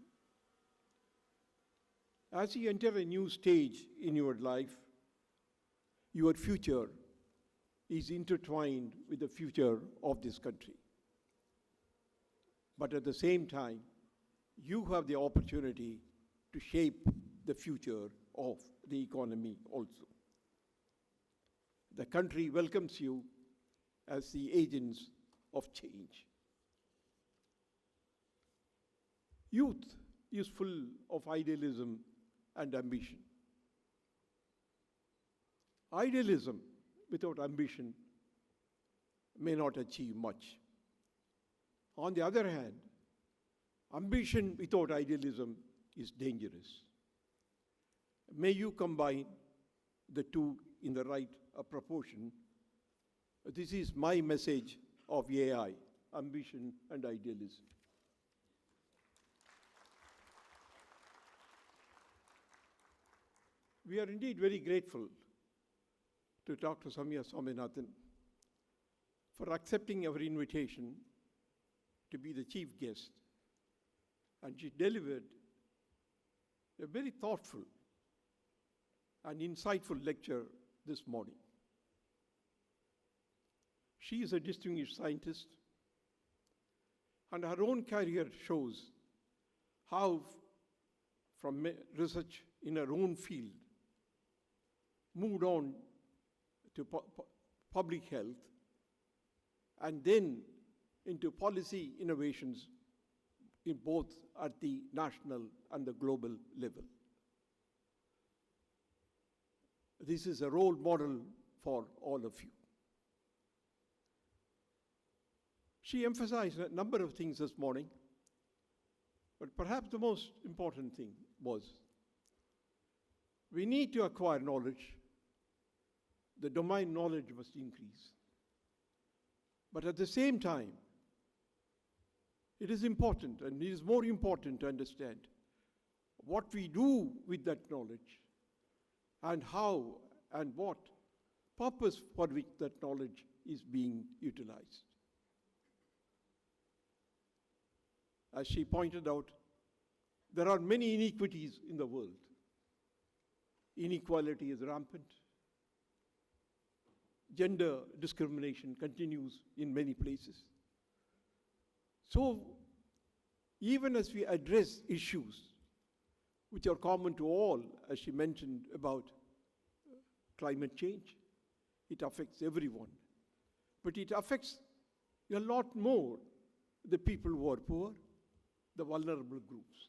As you enter a new stage in your life, your future is intertwined with the future of this country. But at the same time, you have the opportunity to shape the future of the economy also. The country welcomes you as the agents of change. Youth is full of idealism and ambition. Idealism without ambition may not achieve much. On the other hand, ambition without idealism is dangerous. May you combine the two in the right proportion. This is my message of AI, ambition and idealism. We are indeed very grateful to Dr. Samya Swaminathan for accepting our invitation to be the chief guest. And she delivered a very thoughtful and insightful lecture this morning. She is a distinguished scientist, and her own career shows how, from research in her own field, moved on to public health, and then into policy innovations in both at the national and the global level. This is a role model for all of you. She emphasized a number of things this morning, but perhaps the most important thing was we need to acquire knowledge. The domain knowledge must increase. But at the same time, it is important, and it is more important to understand what we do with that knowledge and how and what purpose for which that knowledge is being utilized. As she pointed out, there are many inequities in the world. Inequality is rampant. Gender discrimination continues in many places. So, even as we address issues which are common to all, as she mentioned about climate change, it affects everyone. But it affects a lot more the people who are poor, the vulnerable groups.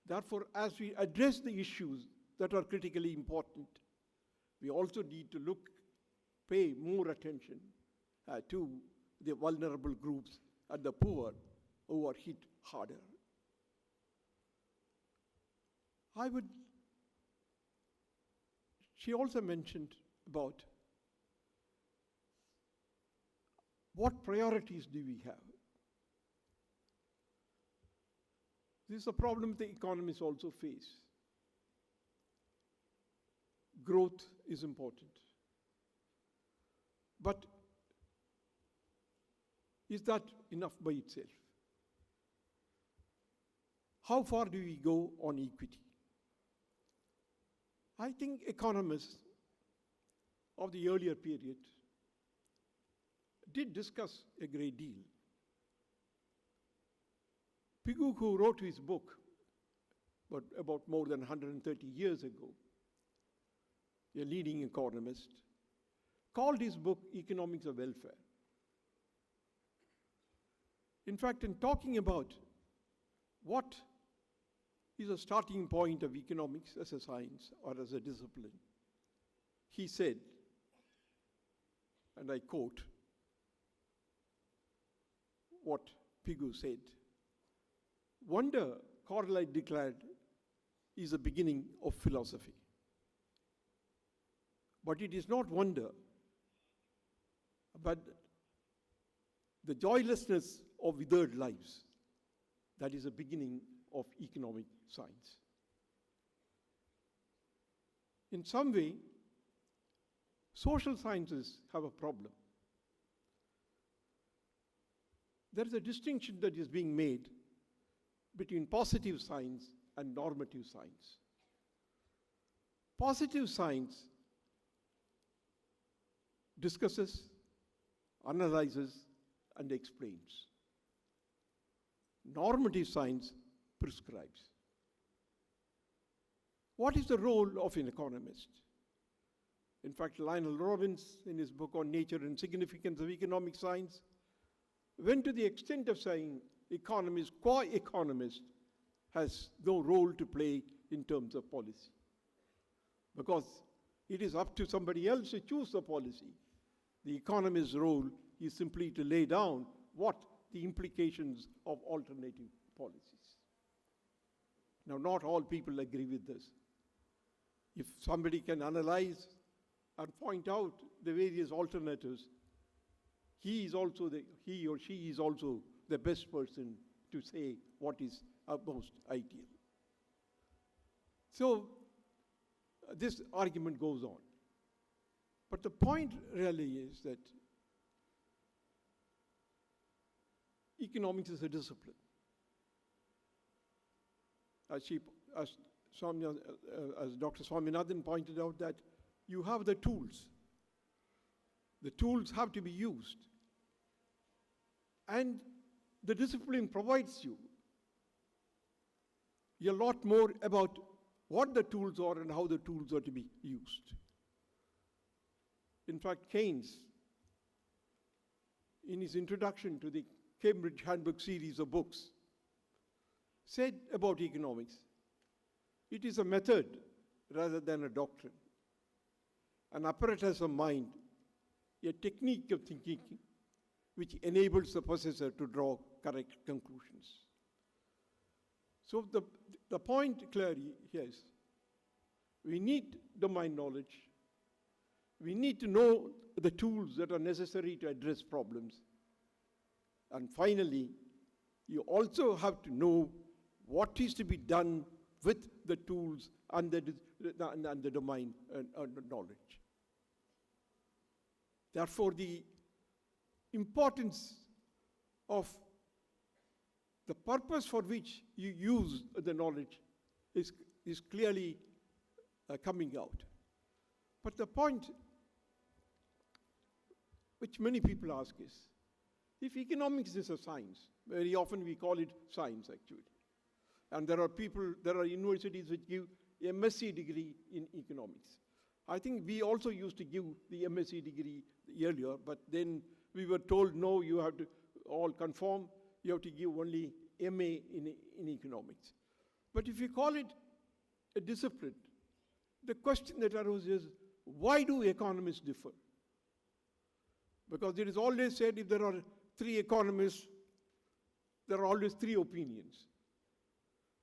Therefore, as we address the issues that are critically important, we also need to pay more attention to the vulnerable groups and the poor who are hit harder. She also mentioned about What priorities do we have? This is a problem the economists also face. Growth is important. But is that enough by itself? How far do we go on equity? I think economists of the earlier period did discuss a great deal. Pigou, who wrote his book about more than 130 years ago, a leading economist, called his book Economics of Welfare. In fact, in talking about what is a starting point of economics as a science or as a discipline, he said, and I quote what Pigou said, "Wonder," Carlyle declared, "is the beginning of philosophy. But it is not wonder, but the joylessness of withered lives that is the beginning of economic science." In some way, social sciences have a problem. There is a distinction that is being made between positive science and normative science. Positive science discusses, analyzes, and explains. Normative science prescribes. What is the role of an economist? In fact, Lionel Robbins, in his book on Nature and Significance of Economic Science, went to the extent of saying economist, qua economist, has no role to play in terms of policy. Because it is up to somebody else to choose the policy. The economist's role is simply to lay down what the implications of alternative policies. Now, not all people agree with this. If somebody can analyze and point out the various alternatives, he or she is also the best person to say what is most ideal. So this argument goes on. But the point really is that economics is a discipline. As Dr. Swaminathan pointed out, that you have the tools. The tools have to be used. And the discipline provides you a lot more about what the tools are and how the tools are to be used. In fact, Keynes, in his introduction to the Cambridge Handbook series of books, said about economics, it is a method rather than a doctrine, an apparatus of mind, a technique of thinking which enables the possessor to draw correct conclusions. So the point clearly here is, we need domain knowledge. We need to know the tools that are necessary to address problems. And finally, you also have to know what is to be done with the tools and the domain knowledge. Therefore, the importance of the purpose for which you use the knowledge is clearly coming out. But the point which many people ask is, if economics is a science, very often we call it science actually, and there are universities which give a MSc degree in economics. I think we also used to give the MSc degree earlier, but then we were told, no, you have to all conform, you have to give only MA in economics. But if you call it a discipline, the question that arose is, why do economists differ? Because it is always said, if there are 3 economists, there are always 3 opinions.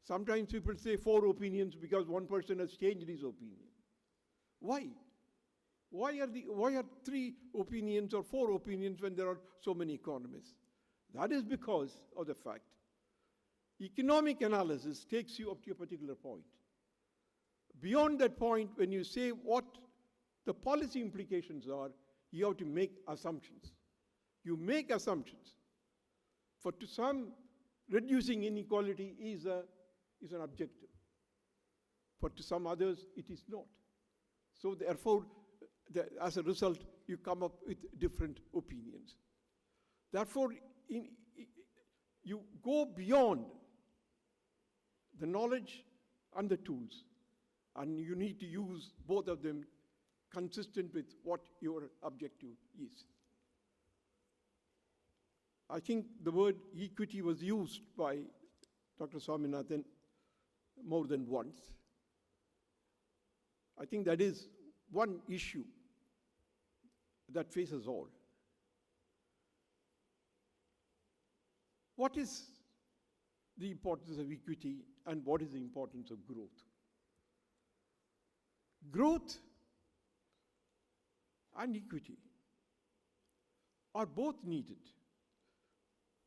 Sometimes people say 4 opinions because one person has changed his opinion. Why? Why are 3 opinions or 4 opinions when there are so many economists? That is because of the fact economic analysis takes you up to a particular point. Beyond that point, when you say what the policy implications are, you have to make assumptions. You make assumptions. For to some, reducing inequality is an objective. For to some others, it is not. So therefore, as a result, you come up with different opinions. Therefore, you go beyond the knowledge and the tools, and you need to use both of them consistent with what your objective is. I think the word equity was used by Dr. Swaminathan more than once. I think that is one issue that faces all. What is the importance of equity and what is the importance of growth? Growth and equity are both needed.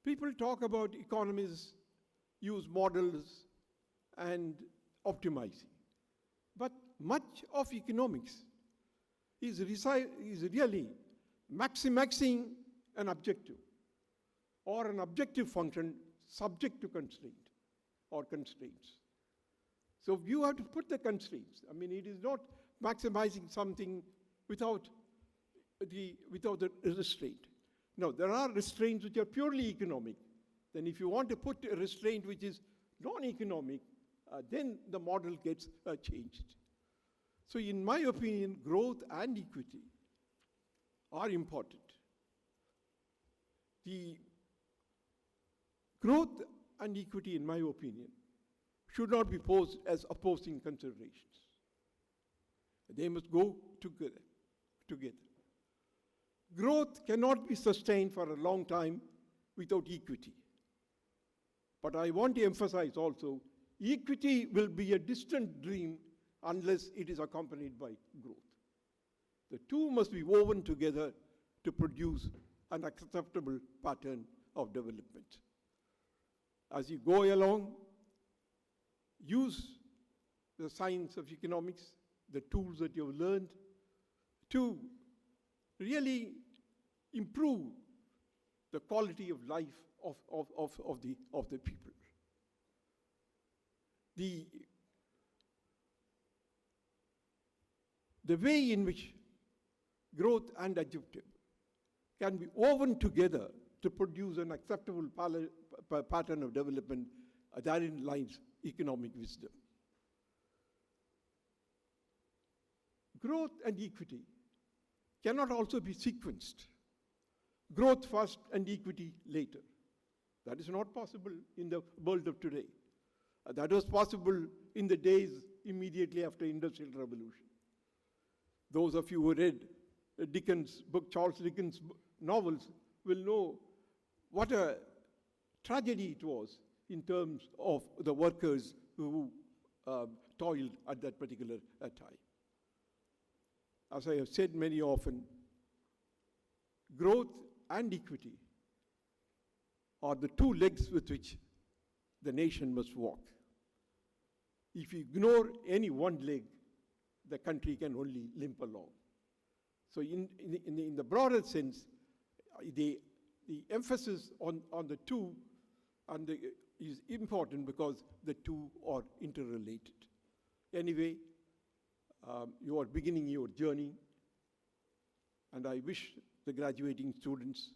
People talk about economies, use models and optimizing. But much of economics is really maximizing an objective or an objective function subject to constraint or constraints. So you have to put the constraints. I mean, it is not maximizing something without the restraint. No, there are restraints which are purely economic. Then if you want to put a restraint which is non-economic, then the model gets changed. So in my opinion, growth and equity are important. The growth and equity, in my opinion, should not be posed as opposing considerations. They must go together. Growth cannot be sustained for a long time without equity. But I want to emphasize also, equity will be a distant dream unless it is accompanied by growth. The two must be woven together to produce an acceptable pattern of development. As you go along, use the science of economics, the tools that you've learned, to really improve the quality of life of the people. The way in which growth and objective can be woven together to produce an acceptable pattern of development, therein lies economic wisdom. Growth and equity cannot also be sequenced. Growth first and equity later. That is not possible in the world of today. That was possible in the days immediately after Industrial Revolution. Those of you who read Dickens' book, Charles Dickens' novels, will know what a tragedy it was in terms of the workers who toiled at that particular time. As I have said many often, growth and equity are the two legs with which the nation must walk. If you ignore any one leg, the country can only limp along. So in the broader sense, the emphasis on the two is important because the two are interrelated. Anyway, you are beginning your journey, and I wish the graduating students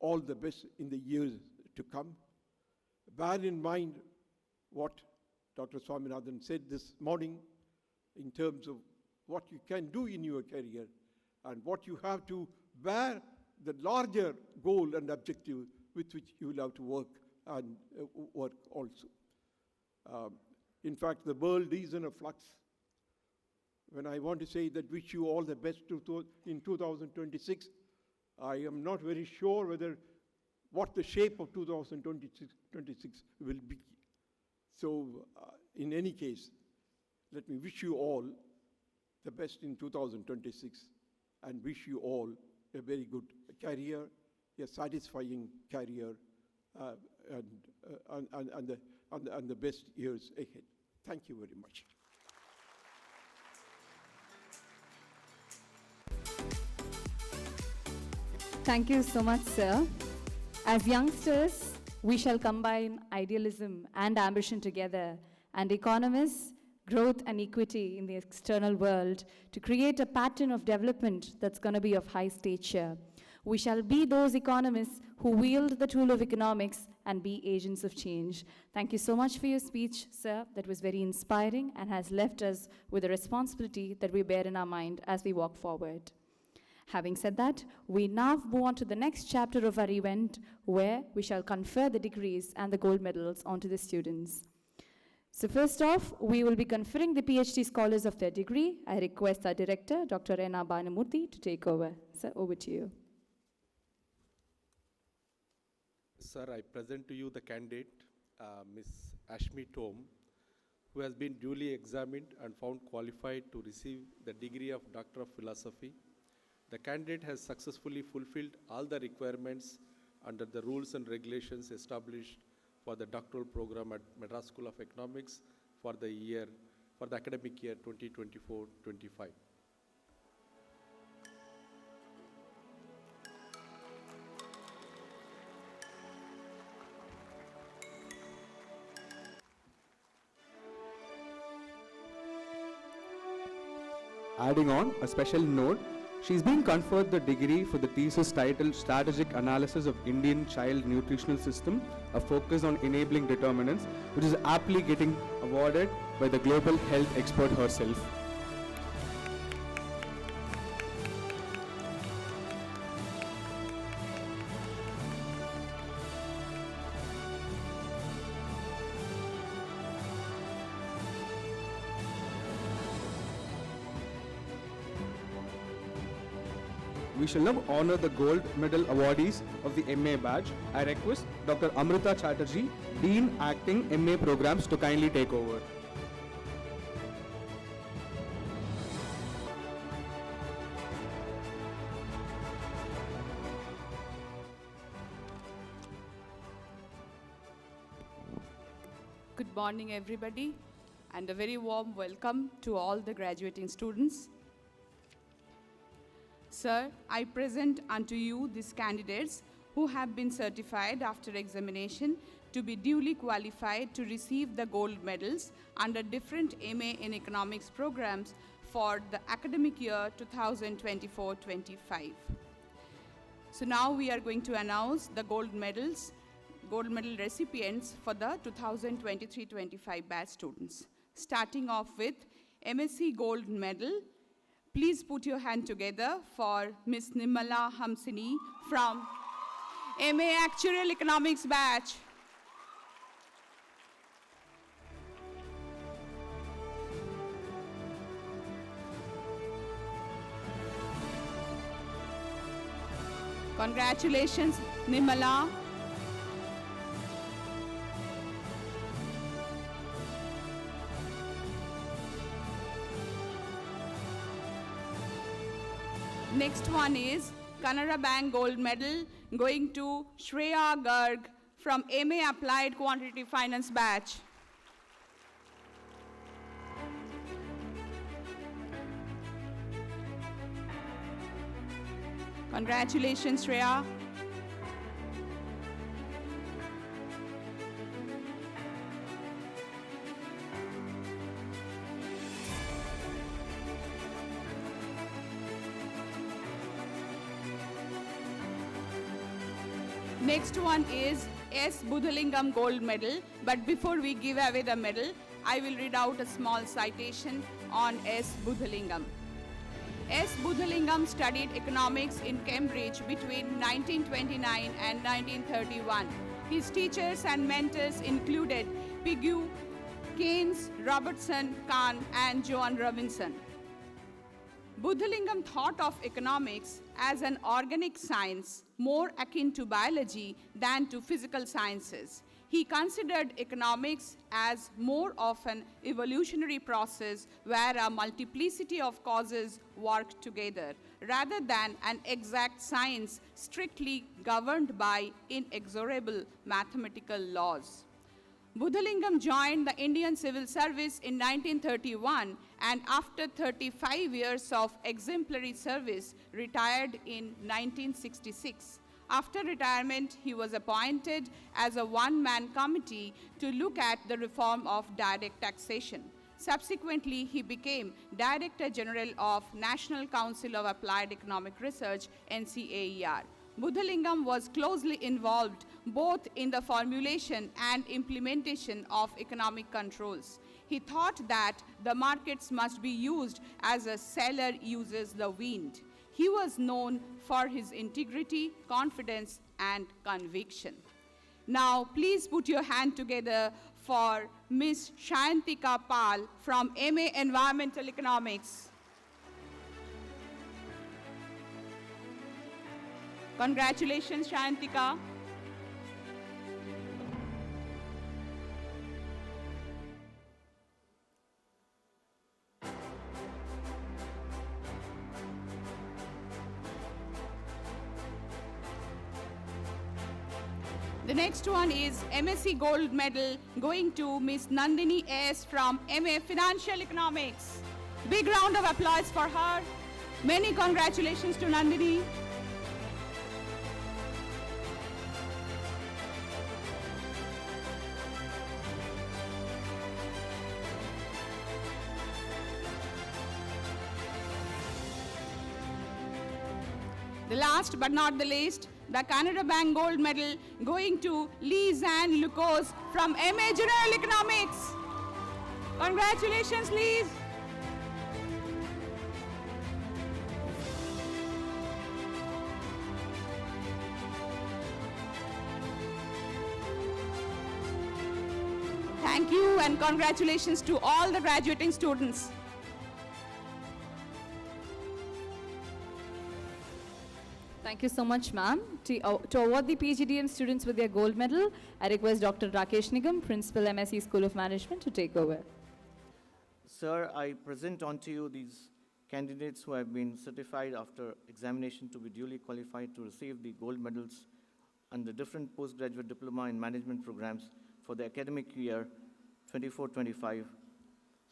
all the best in the years to come. Bear in mind what Dr. Swaminathan said this morning in terms of what you can do in your career and what you have to bear the larger goal and objective with which you will have to work and work also. In fact, the world is in a flux. When I want to say that wish you all the best in 2026, I am not very sure whether what the shape of 2026 will be. So in any case, let me wish you all the best in 2026 and wish you all a very good career, a satisfying career, and the best years ahead. Thank you very much. Thank you so much, sir. As youngsters, we shall combine idealism and ambition together, and economists, growth and equity in the external world to create a pattern of development that's going to be of high stature. We shall be those economists who wield the tool of economics and be agents of change. Thank you so much for your speech, sir. That was very inspiring and has left us with a responsibility that we bear in our mind as we walk forward. Having said that, we now move on to the next chapter of our event, where we shall confer the degrees and the gold medals onto the students. So first off, we will be conferring the PhD scholars of their degree. I request our director, Dr. Rena Banamurthy, to take over. Sir, over to you. Sir, I present to you the candidate, Ms. Ashmi Tom, who has been duly examined and found qualified to receive the degree of Doctor of Philosophy. The candidate has successfully fulfilled all the requirements under the rules and regulations established for the doctoral program at Madras School of Economics for the academic year 2024-25. Adding on a special note, she's been conferred the degree for the thesis titled Strategic Analysis of Indian Child Nutritional System, a focus on enabling determinants, which is aptly getting awarded by the global health expert herself. We shall now honor the gold medal awardees of the MA badge. I request Dr. Amrita Chatterjee, Dean Acting MA Programs, to kindly take over. Good morning, everybody, and a very warm welcome to all the graduating students. Sir, I present unto you these candidates who have been certified after examination to be duly qualified to receive the gold medals under different MA in economics programs for the academic year 2024-25. So now we are going to announce the gold medal recipients for the 2023-25 batch students. Starting off with MSc Gold Medal. Please put your hand together for Ms. Nimala Hamsini from MA Actuarial Economics batch. Congratulations, Nimala. Next one is Canara Bank Gold Medal going to Shreya Garg from MA Applied Quantitative Finance batch. Congratulations, Shreya. Next one is S. Budhalingam Gold Medal. But before we give away the medal, I will read out a small citation on S. Budhalingam. S. Budhalingam studied economics in Cambridge between 1929 and 1931. His teachers and mentors included Pigou, Keynes, Robertson, Kahn, and Joan Robinson. Budhalingam thought of economics as an organic science more akin to biology than to physical sciences. He considered economics as more of an evolutionary process where a multiplicity of causes work together, rather than an exact science strictly governed by inexorable mathematical laws. Buddhalingam joined the Indian Civil Service in 1931 and after 35 years of exemplary service retired in 1966. After retirement, he was appointed as a one-man committee to look at the reform of direct taxation. Subsequently, he became Director General of National Council of Applied Economic Research, NCAER. Buddhalingam was closely involved both in the formulation and implementation of economic controls. He thought that the markets must be used as a sailor uses the wind. He was known for his integrity, confidence, and conviction. Now, please put your hand together for Ms. Shayantika Pal from MA Environmental Economics. Congratulations, Shayantika. The next one is MSc Gold Medal going to Ms. Nandini S. from MA Financial Economics. Big round of applause for her. Many congratulations to Nandini. The last but not the least, the Canada Bank Gold Medal going to Lisanne Lucas from MA General Economics. Congratulations, Liz. Thank you and congratulations to all the graduating students. Thank you so much, ma'am. To award the PGDM students with their gold medal, I request Dr. Rakesh Nigam, Principal MSE School of Management, to take over. Sir, I present unto you these candidates who have been certified after examination to be duly qualified to receive the gold medals under different postgraduate diploma in management programs for the academic year 24-25.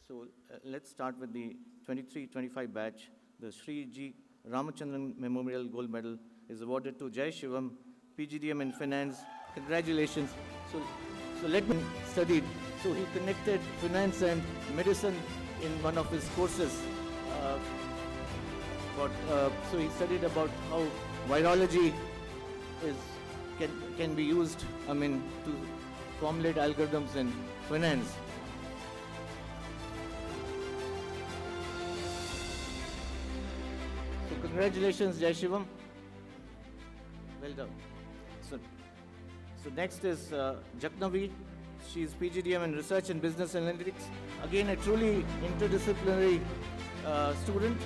So let's start with the 23-25 batch. The Sri G. Ramachandran Memorial Gold Medal is awarded to Jai Shivam, PGDM in Finance. Congratulations. So let me studied. So he connected finance and medicine in one of his courses. So he studied about how virology can be used, to formulate algorithms in finance. Congratulations, Jai Shivam. Well done. So next is Jaknavi. She is PGDM in Research and Business Analytics. Again, a truly interdisciplinary student.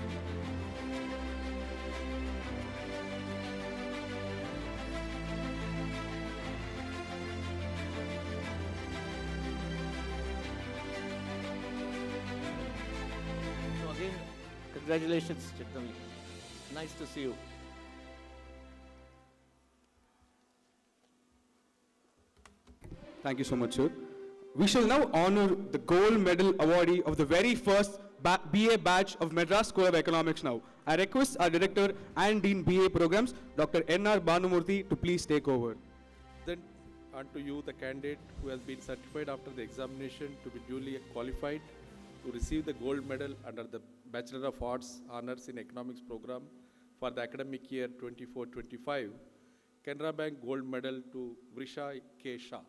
So again, congratulations, Jaknavi. Nice to see you. Thank you so much, sir. We shall now honor the gold medal awardee of the very first BA batch of Madras School of Economics now. I request our Director and Dean BA Programs, Dr. N.R. Banumurthy, to please take over. Then unto you, the candidate who has been certified after the examination to be duly qualified to receive the gold medal under the Bachelor of Arts Honors in Economics program for the academic year 24-25, Canara Bank Gold Medal to Vrisha K. Shah.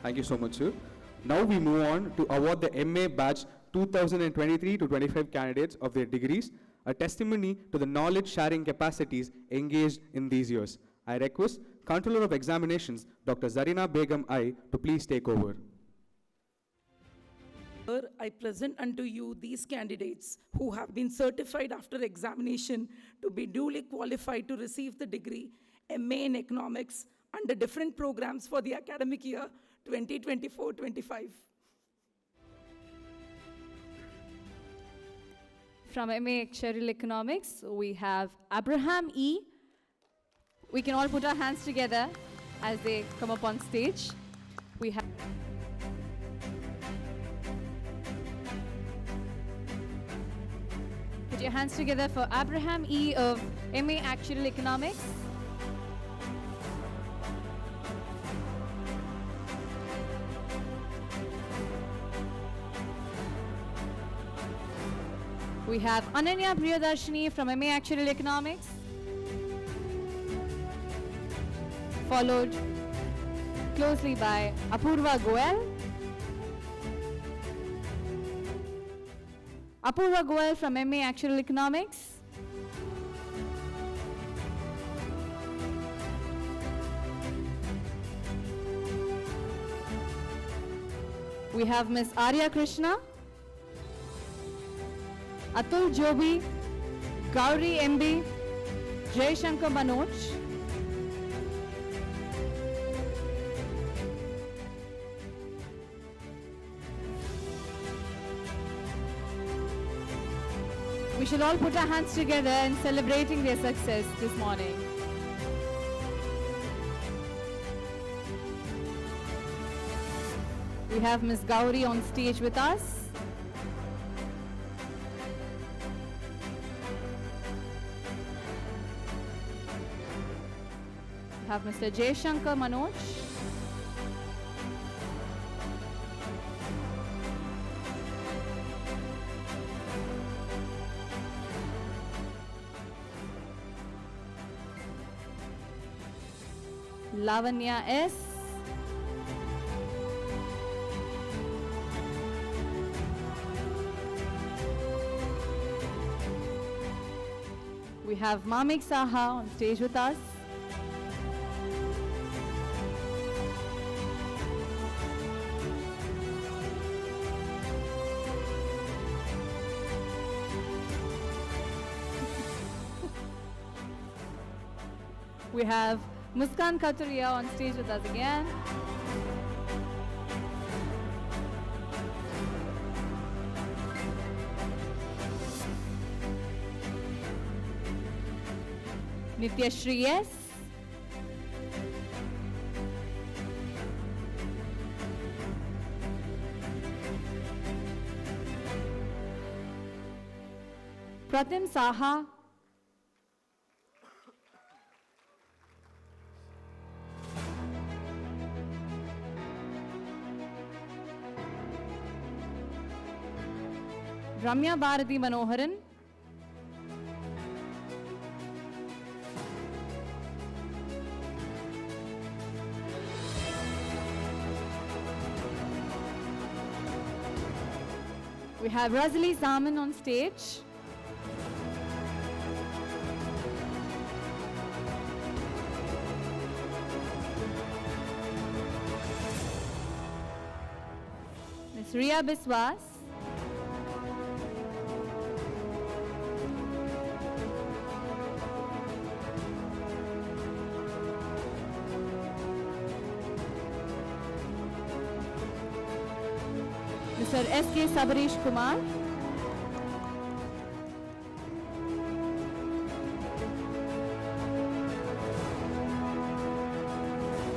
Thank you so much, sir. Now we move on to award the MA batch 2023 to 25 candidates of their degrees, a testimony to the knowledge sharing capacities engaged in these years. I request Controller of Examinations, Dr. Zarina Begum I, to please take over. Sir, I present unto you these candidates who have been certified after examination to be duly qualified to receive the degree MA in Economics under different programs for the academic year 2024-25. From MA Actuarial Economics, we have Abraham E. We can all put our hands together as they come up on stage. We have put your hands together for Abraham E. of MA Actuarial Economics. We have Ananya Priyadarshini from MA Actuarial Economics, followed closely by Apurva Goel. Apurva Goel from MA Actuarial Economics. We have Ms. Arya Krishna, Atul Jobi, Gauri MB, Jay Shankar Manoj. We should all put our hands together in celebrating their success this morning. We have Ms. Gauri on stage with us. We have Mr. Jay Shankar Manoj. Lavanya S. We have Mamik Saha on stage with us. We have Muskan Katuria on stage with us again. Nityashri S. Pratim Saha. Ramya Bharati Manoharan. We have Razali Zaman on stage. Ms. Riya Biswas. Mr. S.K. Sabarish Kumar.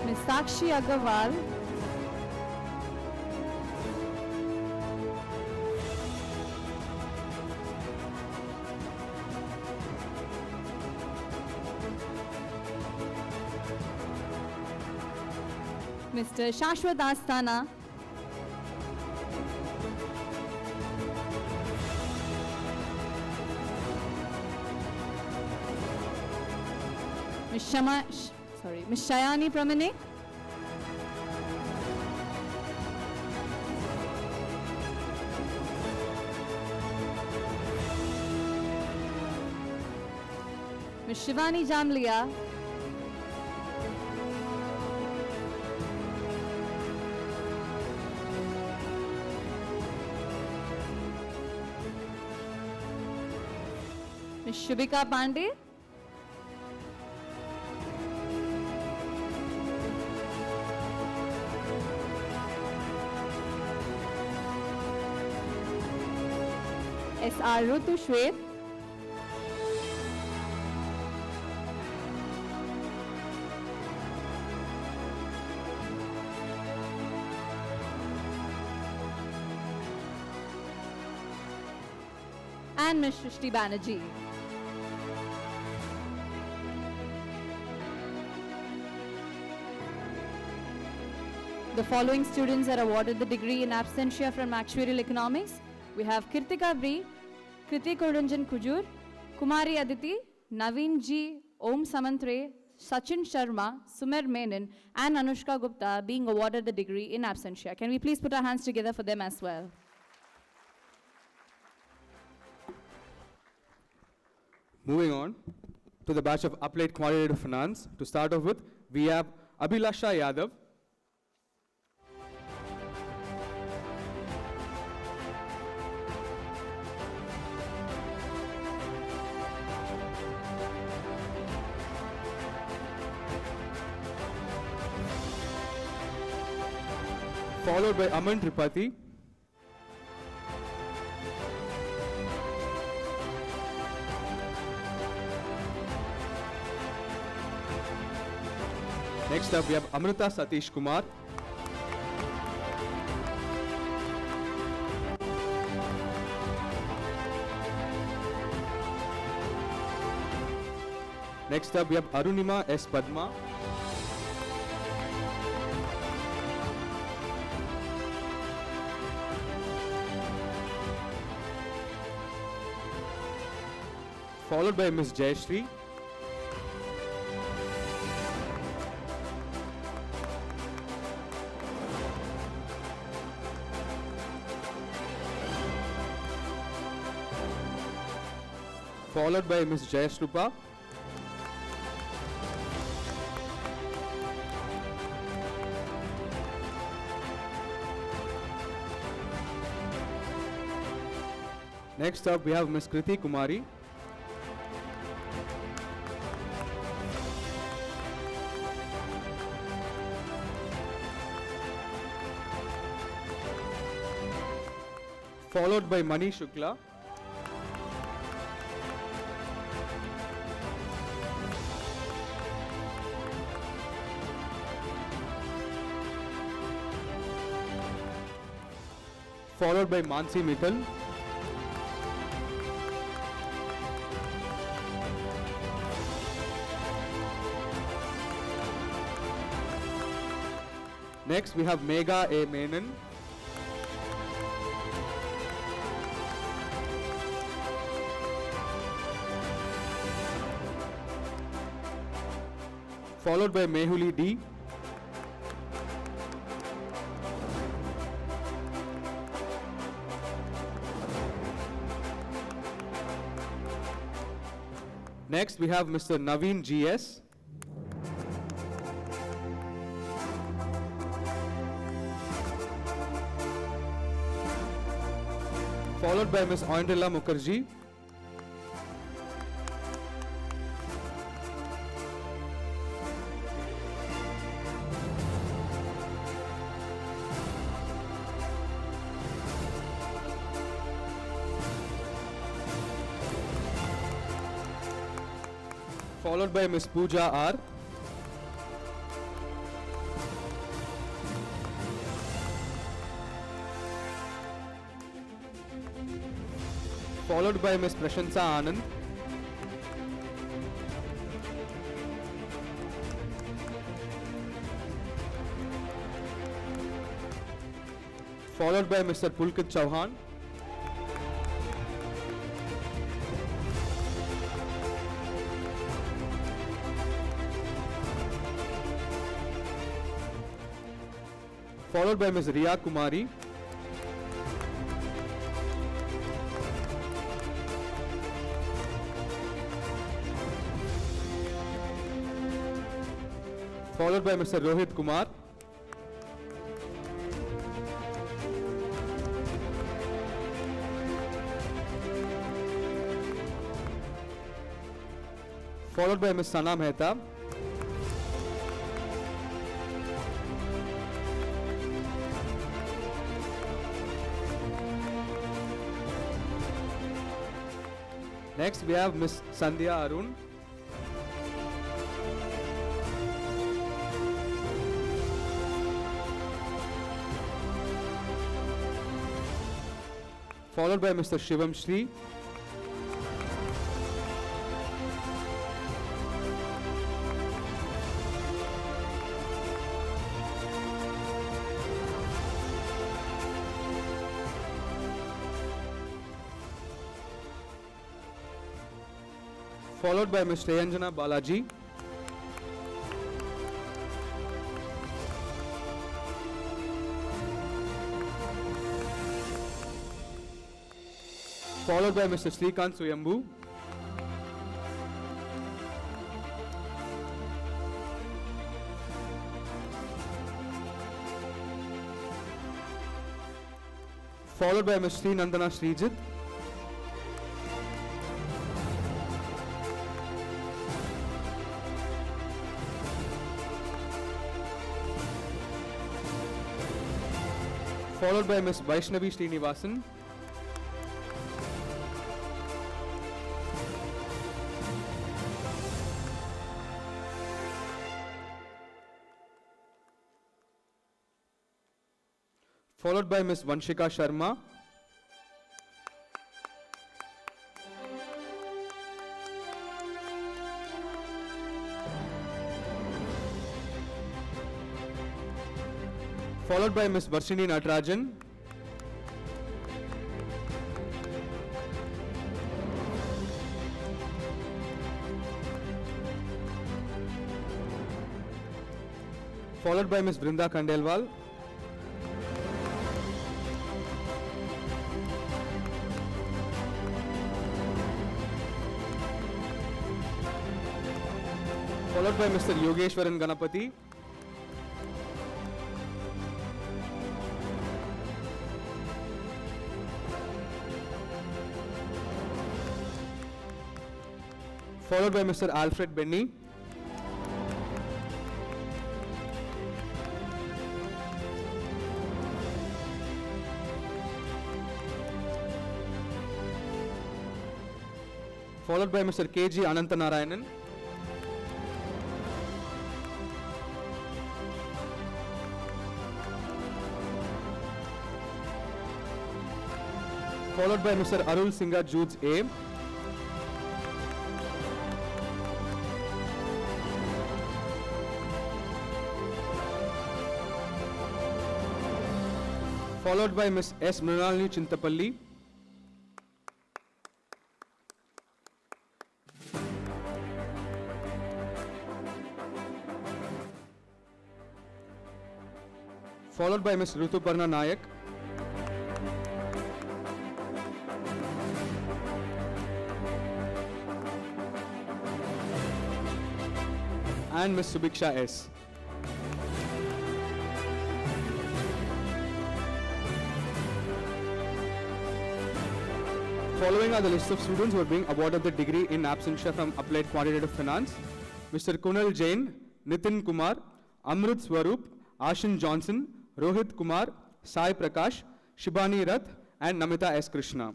Ms. Sakshi Agarwal. Mr. Shashwat Asthana. Ms. Shayani Pramanik. Ms. Shivani Jamlia. Ms. Shubhika Pandey. S.R. Rutu Shwet. And Ms. Shrishti Banerjee. The following students are awarded the degree in absentia from Actuarial Economics. We have Kirtika Bri, Kriti Koranjan Kujur, Kumari Aditi, Naveen G, Om Samantre, Sachin Sharma, Sumer Menon, and Anushka Gupta being awarded the degree in absentia. Can we please put our hands together for them as well? Moving on to the batch of Applied Quantitative Finance. To start off with, we have Abhilasha Yadav, followed by Aman Tripathi, next up we have Amrita Satish Kumar, next up we have Arunima S. Padma, followed by Ms. Jayashree, followed by Ms. Jayasrupa, next up we have Ms. Kriti Kumari, followed by Mani Shukla, followed by Mansi Mittal, next we have Megha A. Menon, followed by Mehuli D, next we have Mr. Naveen GS, followed by Ms. Oindrila Mukherjee, followed by Ms. Pooja R, followed by Ms. Prashansa Anand, followed by Mr. Pulkit Chauhan, followed by Ms. Riya Kumari, followed by Mr. Rohit Kumar, followed by Ms. Sana Mehta, next we have Ms. Sandhya Arun, followed by Mr. Shivam Shri, followed by Ms. Rayanjana Balaji, followed by Mr. Srikanth Suyambu, followed by Ms. Sri Nandana Srijit, followed by Ms. Vaishnavi Srinivasan, followed by Ms. Vanshika Sharma, followed by Ms. Varshini Natarajan, followed by Ms. Vrinda Kandelwal, followed by Mr. Yogeshwaran Ganapati, followed by Mr. Alfred Benny, followed by Mr. K.G. Anantanarayanan, followed by Mr. Arul Singha Judes A, followed by Ms. S. Mrinalini Chintapalli, followed by Ms. Rutuparna Nayak, and Ms. Subiksha S. Following are the list of students who are being awarded the degree in absentia from Applied Quantitative Finance: Mr. Kunal Jain, Nitin Kumar, Amrit Swaroop, Ashin Johnson, Rohit Kumar, Sai Prakash, Shibani Rath, and Namita S. Krishna.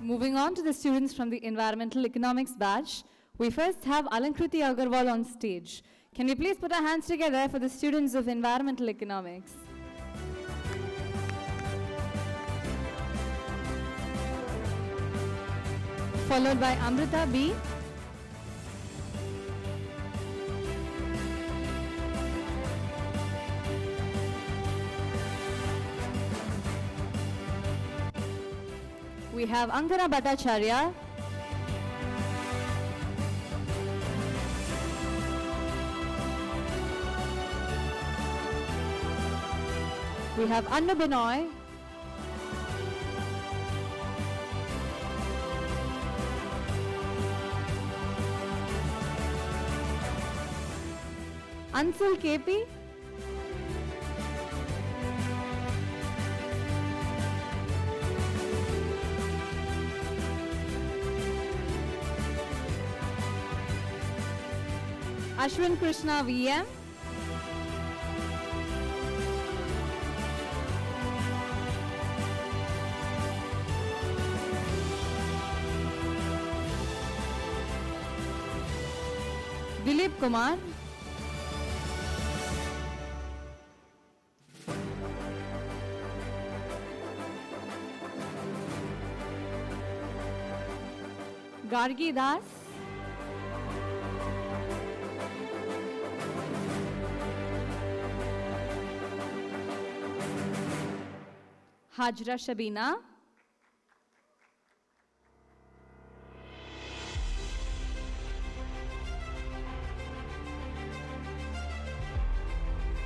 Moving on to the students from the Environmental Economics batch, we first have Alankriti Agarwal on stage. Can we please put our hands together for the students of Environmental Economics? Followed by Amrita B. We have Ankana Bhattacharya. We have Anna Binoy. Ansel KP. Ashwin Krishna VM. Dilip Kumar. Gargi Das. Hajra Shabina.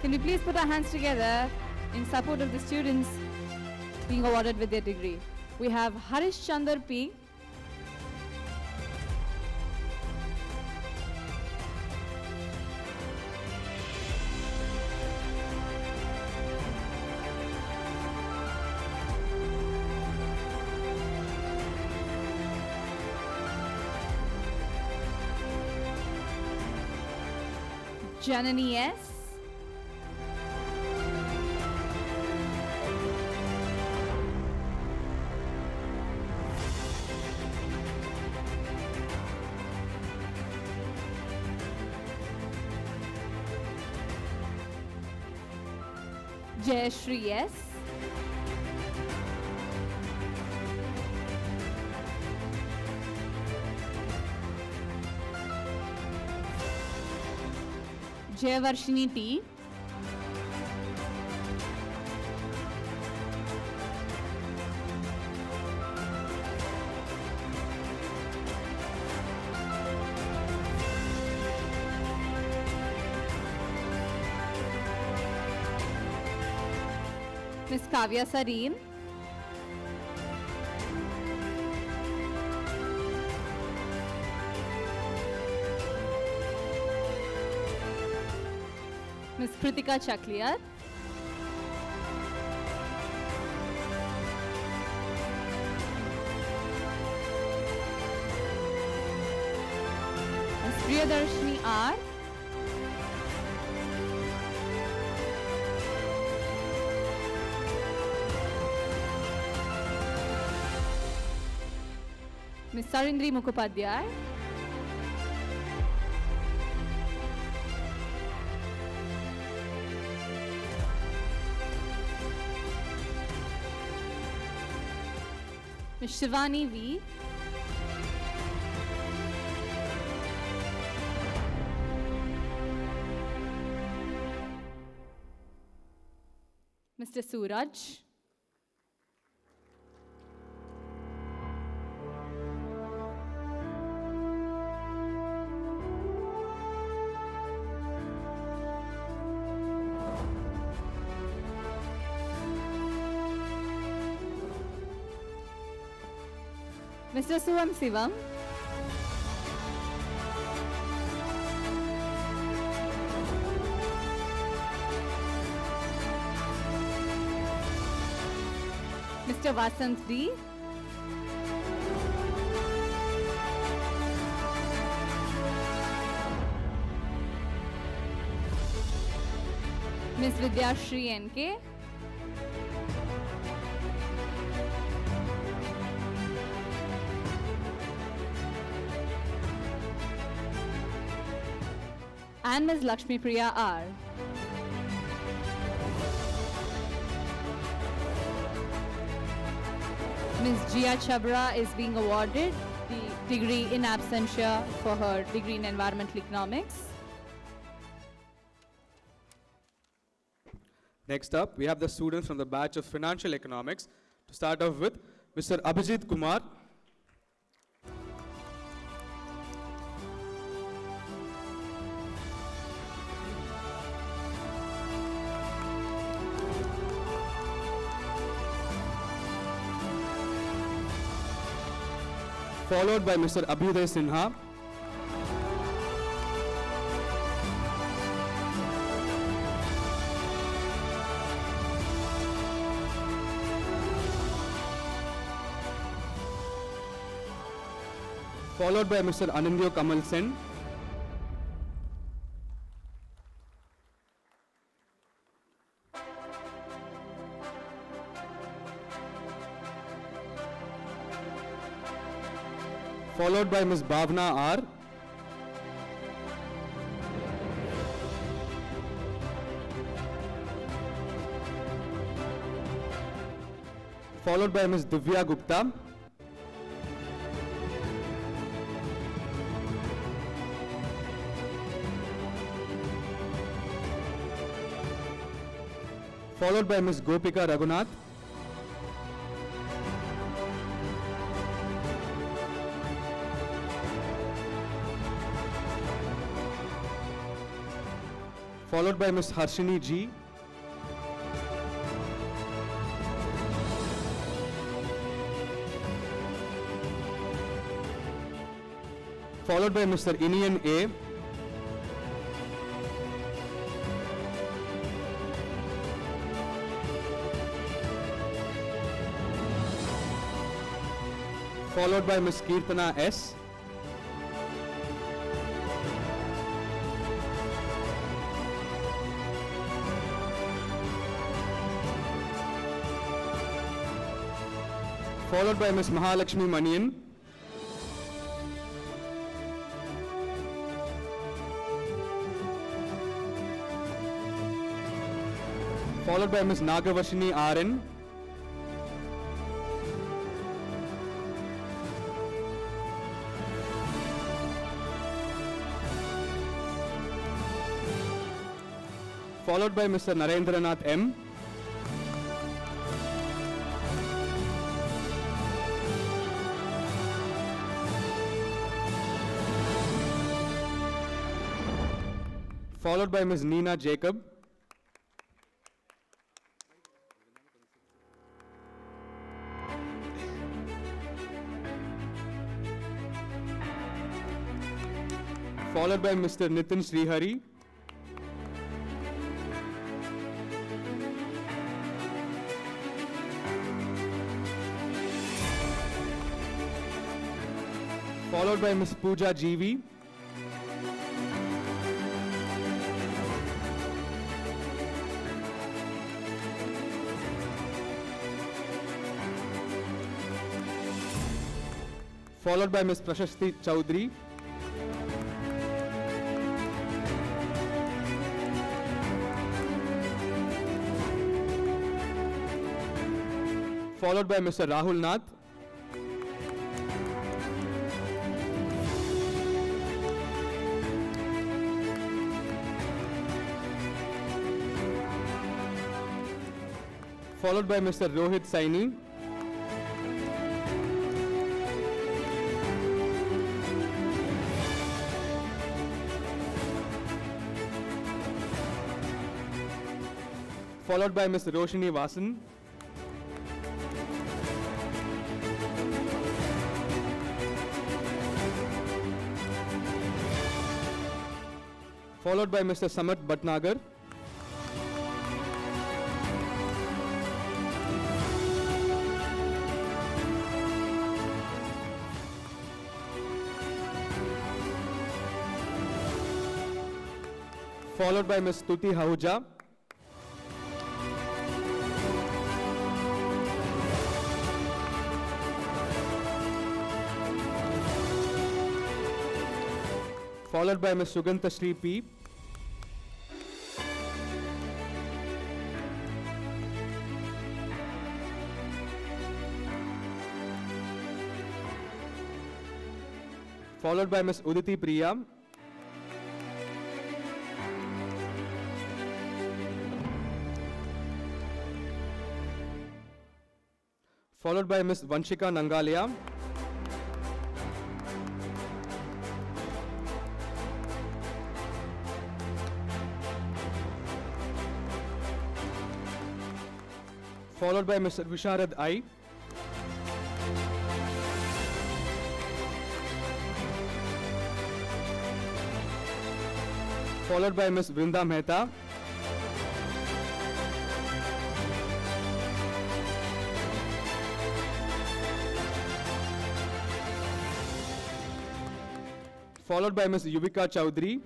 Can we please put our hands together in support of the students being awarded with their degree? We have Harish Chandar P. Janani S. Jayashri S. Jayavarshini T. Miss Kavya Sareen. Miss Kritika Chakliar. Miss Priyadarshini R. Miss Sarindri Mukhopadhyay. Miss Shivani V. Mr. Suraj. Mr. Suvam Sivam. Mr. Vasant D. Miss Vidyashri NK. And Ms. Lakshmi Priya R. Ms. Jia Chabra is being awarded the degree in absentia for her degree in environmental economics. Next up, we have the students from the batch of financial economics. To start off with, Mr. Abhijit Kumar. Followed by Mr. Abhyuday Sinha. followed by Mr. Anindyo Kamal Sen, followed by Ms. Bhavna R, followed by Ms. Divya Gupta, followed by Ms. Gopika Raghunath, followed by Ms. Harshini G, followed by Mr. Inian A, followed by Ms. Kirtana S, followed by Ms. Mahalakshmi Manian, followed by Ms. Nagavashini RN, followed by Mr. Narendranath M, followed by Ms. Neena Jacob, followed by Mr. Nitin Srihari, followed by Ms. Pooja GV, followed by Ms. Prashasti Chaudhary, followed by Mr. Rahul Nath, followed by Mr. Rohit Saini, followed by Ms. Roshini Vasan, followed by Mr. Samat Bhatnagar, followed by Ms. Stuti Ahuja, followed by Ms. Sugantha Sri P, followed by Ms. Uditi Priya, followed by Ms. Vanshika Nangalia, followed by Mr. Visharad I, followed by Ms. Vrinda Mehta, followed by Ms. Yuvika Chowdhury,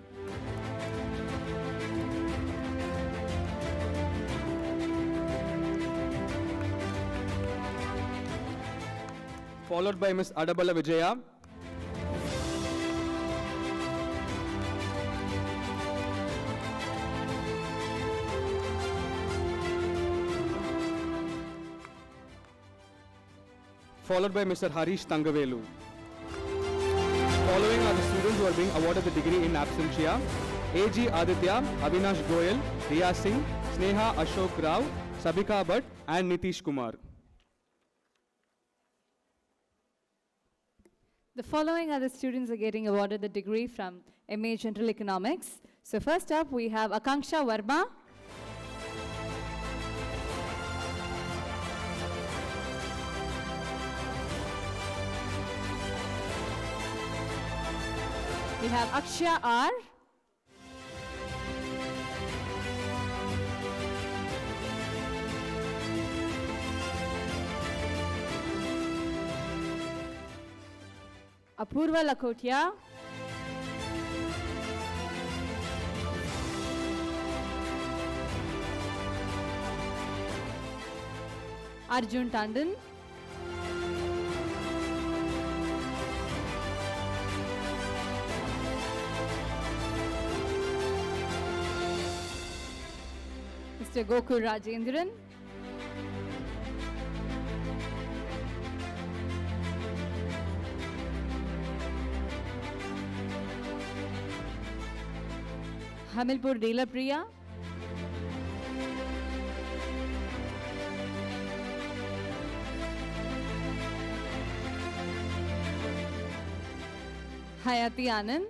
followed by Ms. Adabala Vijaya, followed by Mr. Harish Tangavelu. Following are the students who are being awarded the degree in absentia: A.G. Aditya, Avinash Goyal, Riya Singh, Sneha Ashok Rao, Sabika Bhatt, and Nitish Kumar. The following are the students who are getting awarded the degree from MA General Economics. So first up, we have Akanksha Verma. We have Akshya R. Apurva Lakotia. Arjun Tandon. Mr. Gokul Rajendran. Hamilpur Dela Priya. Hayati Anand.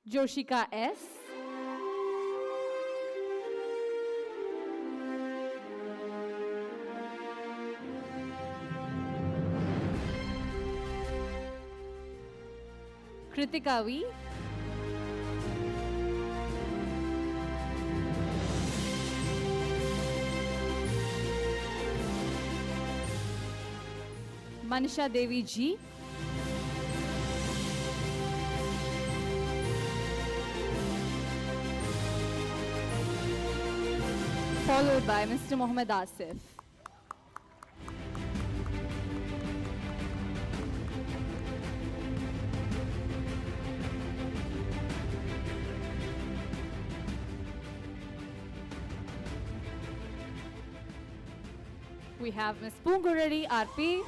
Joshika S. Kritika V. Manisha Devi G. Followed by Mr. Mohammed Asif. We have Ms. Pungurari RP.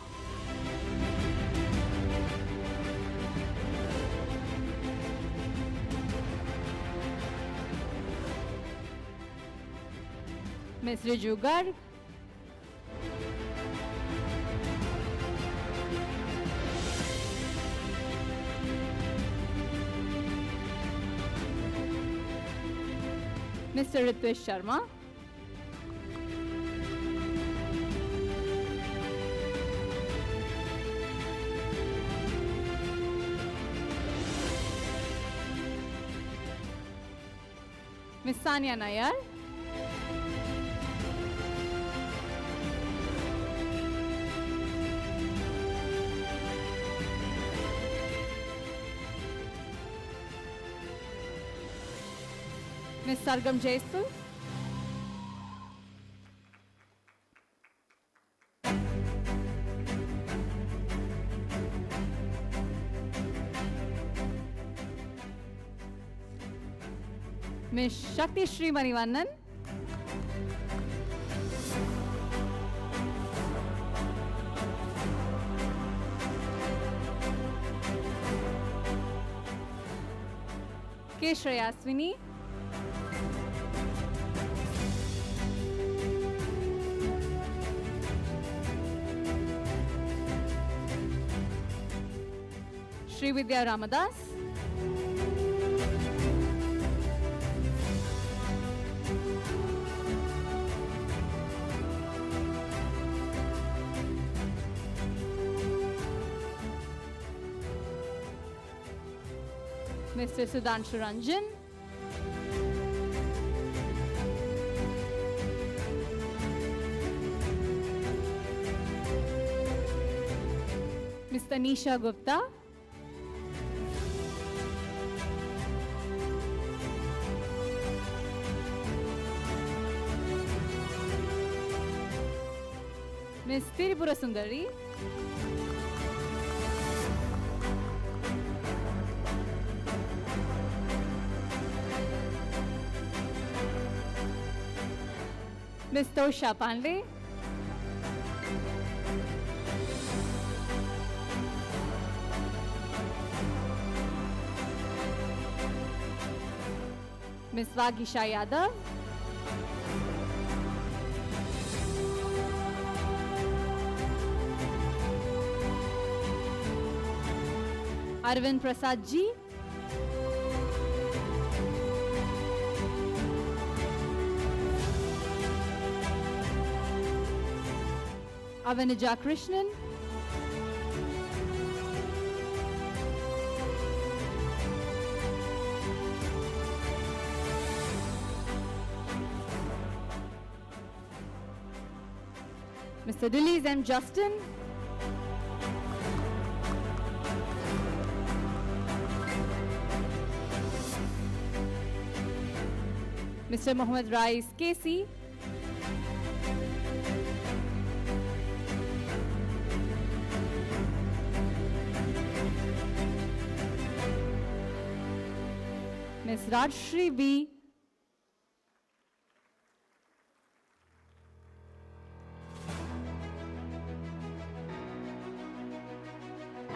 Ms. Riju Garg. Mr. Ritwish Sharma. Ms. Sanya Nayar. Ms. Sargam Jaiswal. Ms. Shakti Shri Manivannan. K. Shreyaswini. Shri Vidya Ramadas. Mr. Sudhanshu Ranjan. Ms. Tanisha Gupta. Ms. Tirupura Sundari. Ms. Tosha Pandey. Ms. Vagisha Yadav. Arvind Prasad Ji. Avanija Krishnan. Mr. Dillies M. Justin. Mr. Mohammed Rais Casey. Ms. Rajshri B.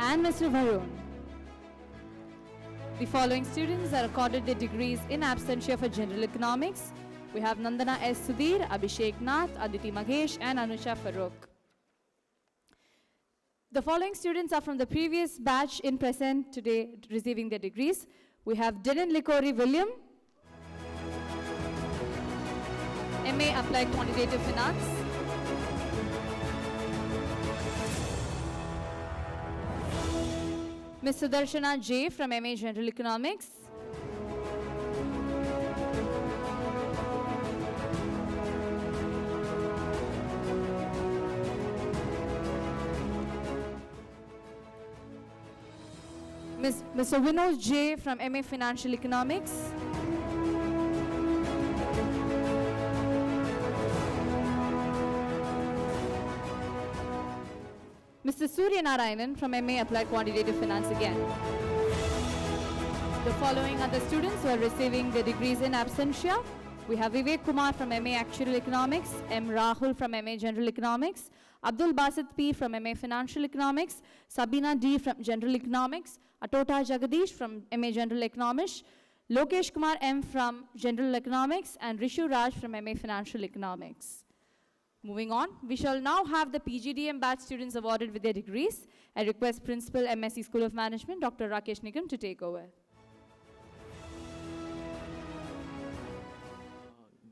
And Mr. Varun. The following students are accorded their degrees in absentia for General Economics. We have Nandana S. Sudhir, Abhishek Nath, Aditi Magesh, and Anusha Farooq. The following students are from the previous batch in present today receiving their degrees. We have Dylan Likori William, MA Applied Quantitative Finance. Ms. Sudarshana J. from MA General Economics. Mr. Vinod J. from MA Financial Economics. Mr. Surya Narayanan from MA Applied Quantitative Finance again. The following are the students who are receiving their degrees in absentia. We have Vivek Kumar from MA Actuarial Economics, M. Rahul from MA General Economics, Abdul Basit P. from MA Financial Economics, Sabina D. from General Economics, Atota Jagadish from MA General Economics, Lokesh Kumar M. from General Economics, and Rishu Raj from MA Financial Economics. Moving on, we shall now have the PGDM batch students awarded with their degrees. I request Principal MSE School of Management, Dr. Rakesh Nigam, to take over.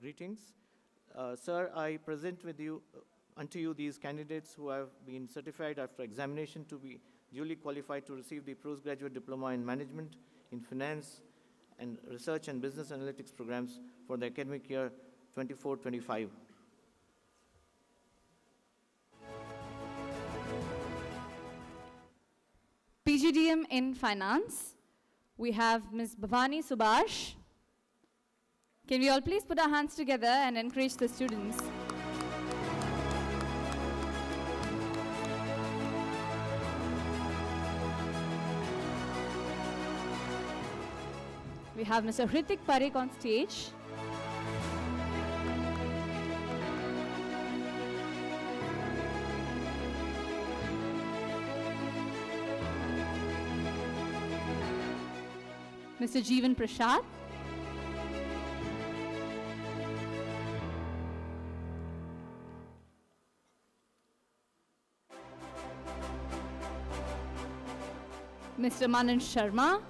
Greetings. Sir, I present unto you these candidates who have been certified after examination to be duly qualified to receive the postgraduate diploma in management, in finance, and research and business analytics programs for the academic year 24-25. PGDM in finance, we have Ms. Bhavani Subhash. Can we all please put our hands together and encourage the students? We have Mr. Hrithik Parekh on stage. Mr. Jeevan Prashad. Mr. Manan Sharma.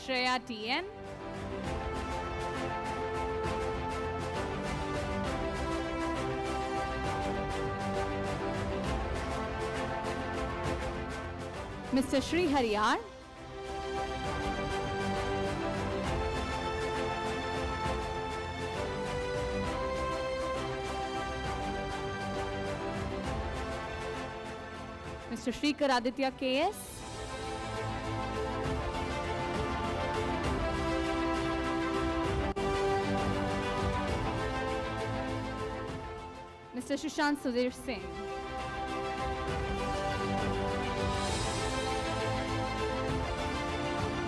Shreya T.N. Mr. Shri Hariyar. Mr. Shrikar Aditya KS. Mr. Sushant Sudhir Singh.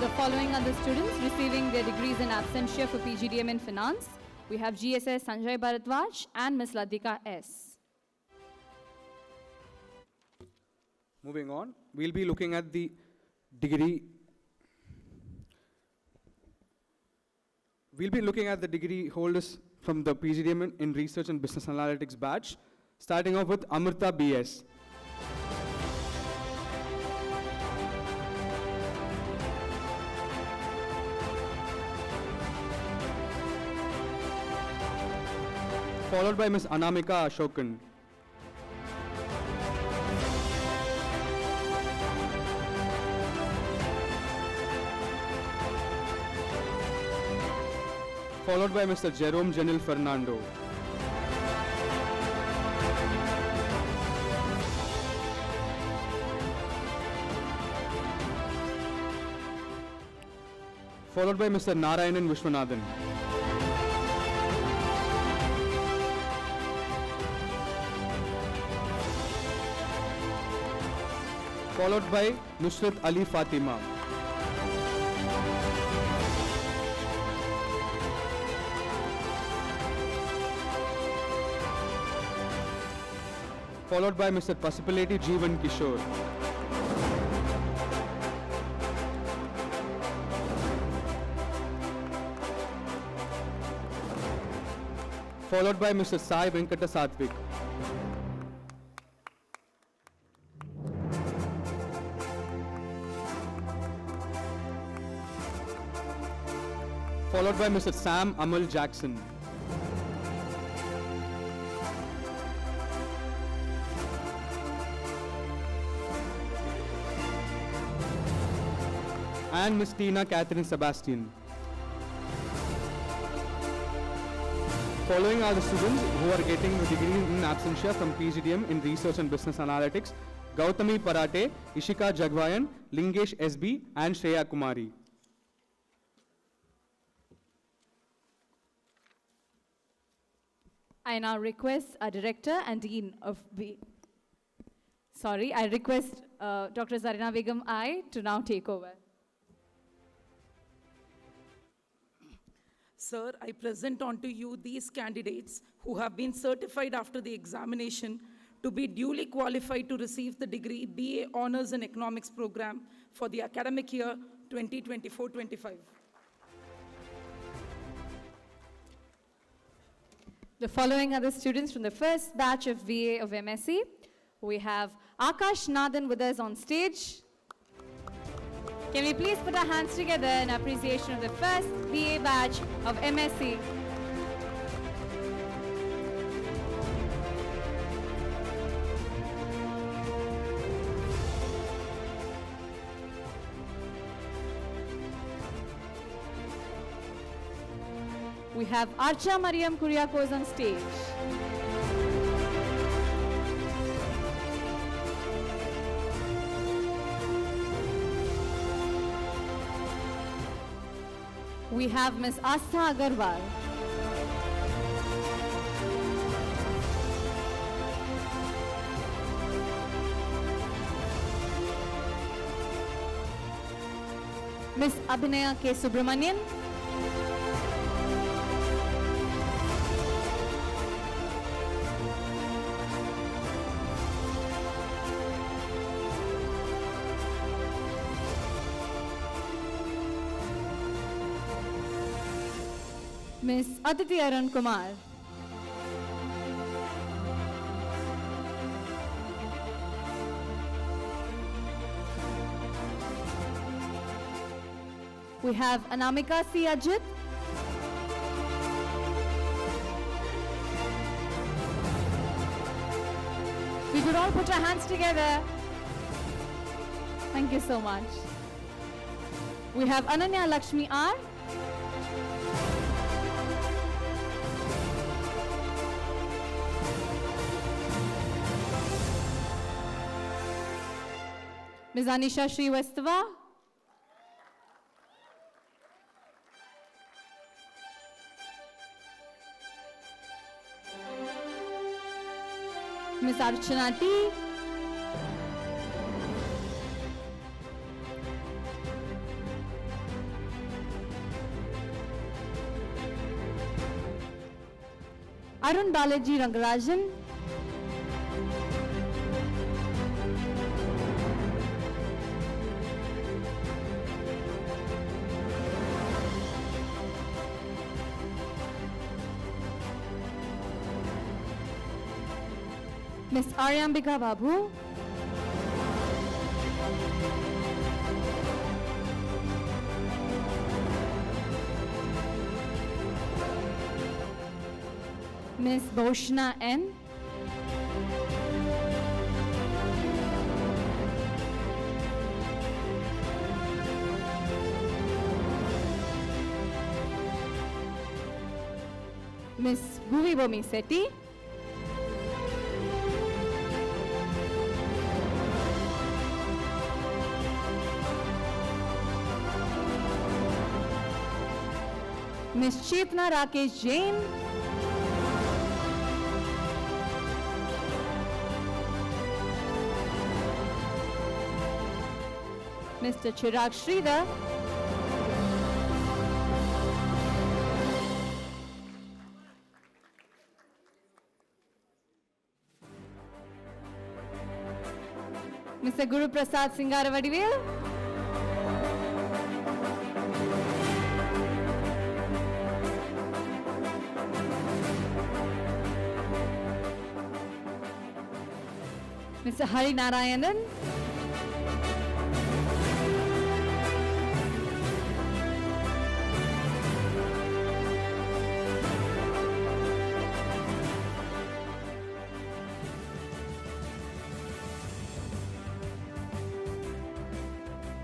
The following are the students receiving their degrees in absentia for PGDM in Finance. We have GSS Sanjay Bharadwaj and Ms. Ladika S. Moving on, we'll be looking at the degree. We'll be looking at the degree holders from the PGDM in Research and Business Analytics batch, starting off with Amrita BS. Followed by Ms. Anamika Ashokan. Followed by Mr. Jerome Janil Fernando. Followed by Mr. Narayanan Vishwanathan. Followed by Nusrat Ali Fatima. Followed by Mr. Pasipaleti Jeevan Kishore. Followed by Mr. Sai Venkata Satvik. Followed by Mr. Sam Amal Jackson. And Ms. Tina Catherine Sebastian. Following are the students who are getting the degree in absentia from PGDM in Research and Business Analytics: Gautami Parate, Ishika Jagvayan, Lingesh SB, and Shreya Kumari. I now request our Director and Dean of I request Dr. Zarina Begum I to now take over. Sir, I present unto you these candidates who have been certified after the examination to be duly qualified to receive the degree BA Honours in Economics program for the academic year 2024-25. The following are the students from the first batch of VA of MSc. We have Akash Nathan with us on stage. Can we please put our hands together in appreciation of the first BA batch of MSc? We have Archa Mariam Kuriakos on stage. We have Ms. Astha Agarwal. Ms. Abhinaya K. Subramanian. Ms. Aditi Arun Kumar. We have Anamika C. Ajit. We could all put our hands together. Thank you so much. We have Ananya Lakshmi R. Ms. Anisha Srivastava. Ms. Archana T. Arun Balaji Rangarajan. Ms. Aryambika Babu. Ms. Bhoshna N. Ms. Bhuvi Bomi Sethi. Ms. Chetna Rakesh Jain. Mr. Chirag Sridhar. Mr. Guru Prasad Singaravadivel. Mr. Hari Narayanan.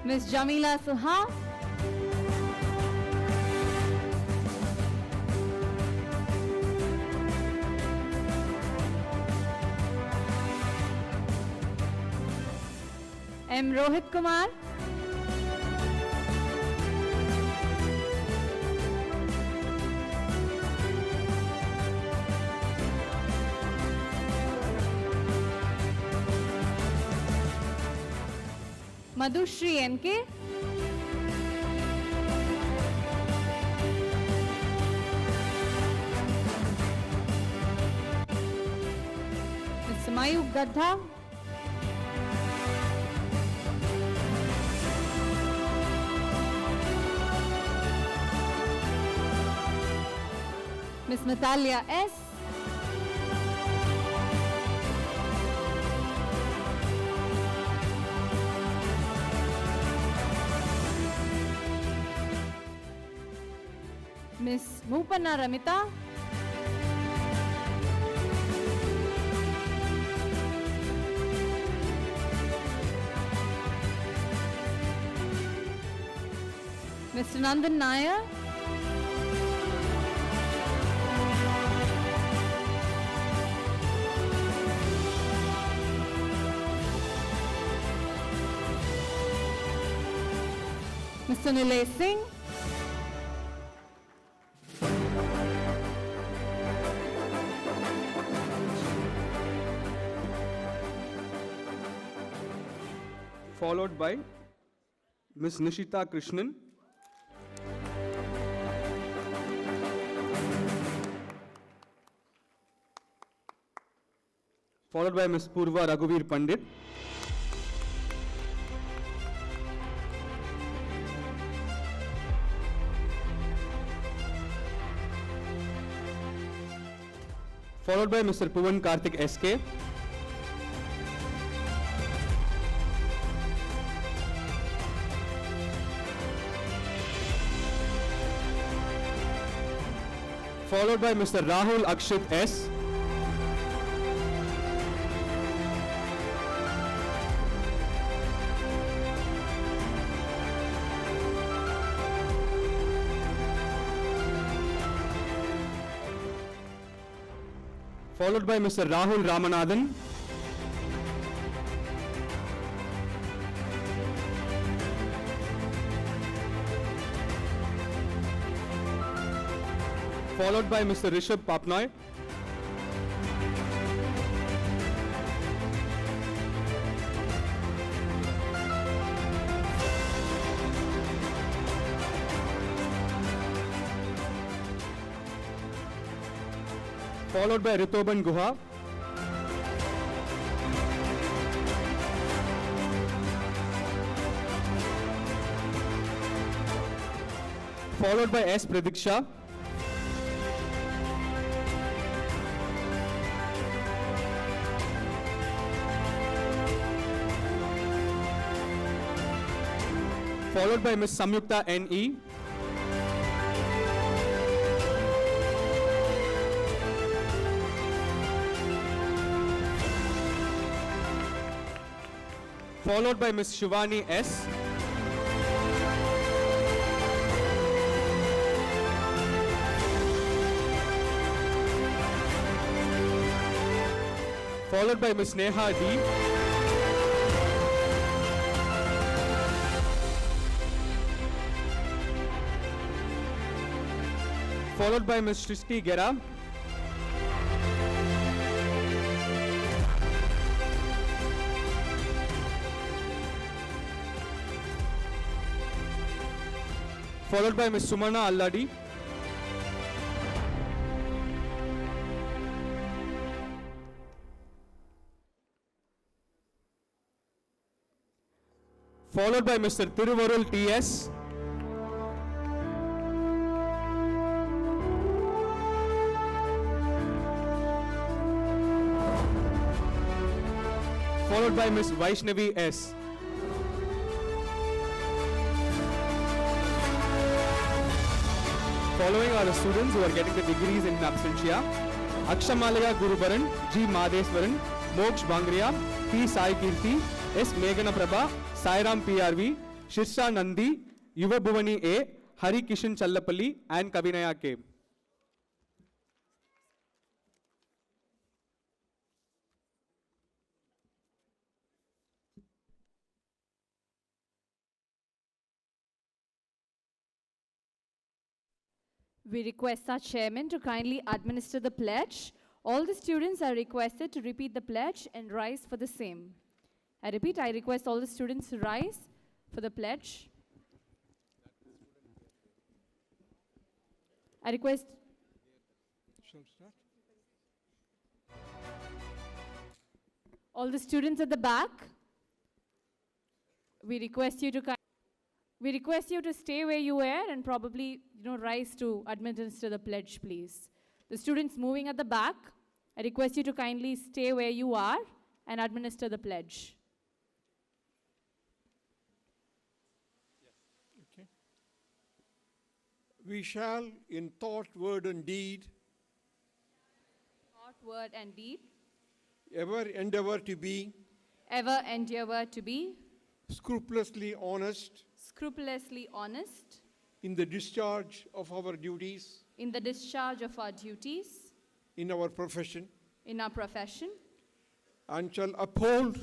Ms. Jamila Suha. M. Rohit Kumar. Madhushri N.K. Mr. Mayuk Gadha. Ms. Natalia S. Ms. Mupana Ramita. Mr. Nandan Nair. Mr. Nilay Singh. Followed by Ms. Nishita Krishnan. Followed by Ms. Purva Raghuveer Pandit. Followed by Mr. Puvan Karthik SK. Followed by Mr. Rahul Akshit S. Followed by Mr. Rahul Ramanathan. followed by Mr. Rishabh Papnoy, followed by Ritoban Guha, followed by S. Pradiksha, followed by Ms. Samyukta N.E., followed by Ms. Shivani S., followed by Ms. Neha D., followed by Ms. Shrishti Gera, followed by Ms. Sumana Alladi, followed by Mr. Thiruvarul T.S., followed by Ms. Vaishnavi S., following are the students who are getting the degrees in absentia: Akshamalaya Gurubaran, G. Madheswaran, Moksh Bangriya, P. Sai Kirti, S. Meghana Prabha, Sairam PRV, Shirsha Nandi, Yuva Bhuvani A, Hari Kishan Challapalli, and Kavinaya K. We request our chairman to kindly administer the pledge. All the students are requested to repeat the pledge and rise for the same. I repeat, I request all the students to rise for the pledge. I request all the students at the back, we request you to stay where you were and probably rise to administer the pledge, please. The students moving at the back, I request you to kindly stay where you are and administer the pledge. Okay. We shall, in thought, word, and deed, Thought, word, and deed, ever endeavor to be scrupulously honest in the discharge of our duties in our profession, and shall uphold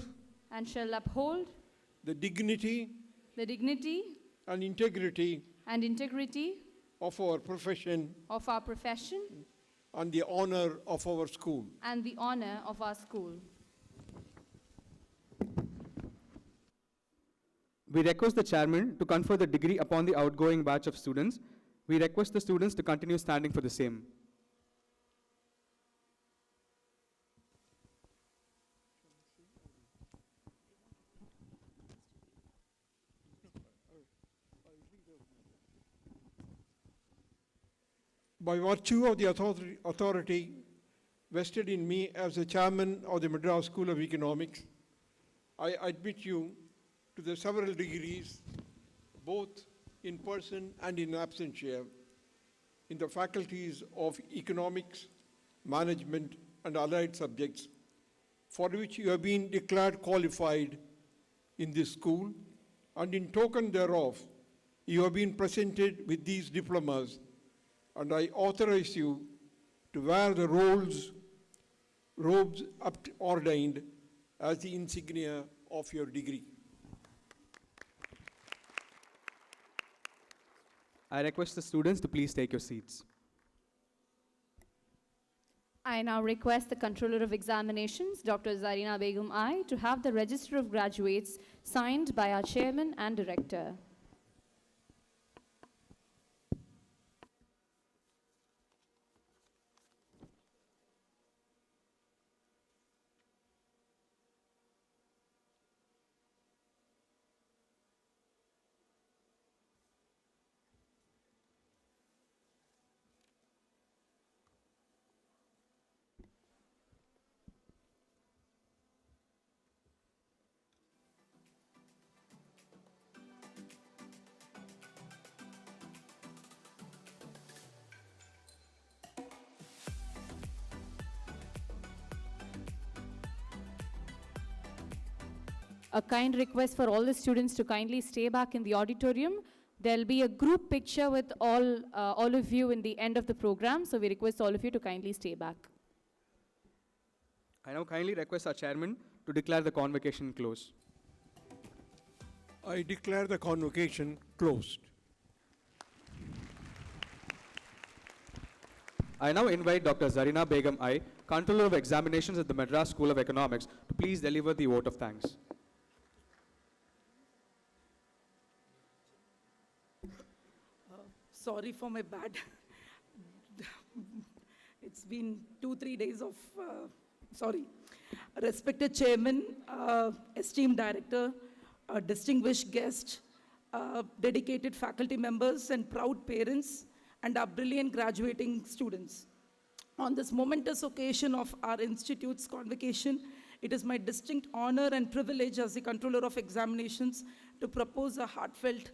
the dignity and integrity of our profession and the honor of our school. We request the chairman to confer the degree upon the outgoing batch of students. We request the students to continue standing for the same. By virtue of the authority vested in me as the chairman of the Madras School of Economics, I admit you to the several degrees, both in person and in absentia, in the faculties of economics, management, and allied subjects, for which you have been declared qualified in this school, and in token thereof, you have been presented with these diplomas, and I authorize you to wear the robes ordained as the insignia of your degree. I request the students to please take your seats. I now request the Controller of Examinations, Dr. Zarina Begum I, to have the Register of Graduates signed by our Chairman and Director. A kind request for all the students to kindly stay back in the auditorium. There'll be a group picture with all of you in the end of the program, so we request all of you to kindly stay back. I now kindly request our chairman to declare the convocation closed. I declare the convocation closed. I now invite Dr. Zarina Begum I, Controller of Examinations at the Madras School of Economics, to please deliver the vote of thanks. Sorry for my bad. It's been 2-3 days of, sorry. Respected Chairman, esteemed Director, distinguished guest, dedicated faculty members and proud parents, and our brilliant graduating students. On this momentous occasion of our institute's convocation, it is my distinct honor and privilege as the Controller of Examinations to propose a heartfelt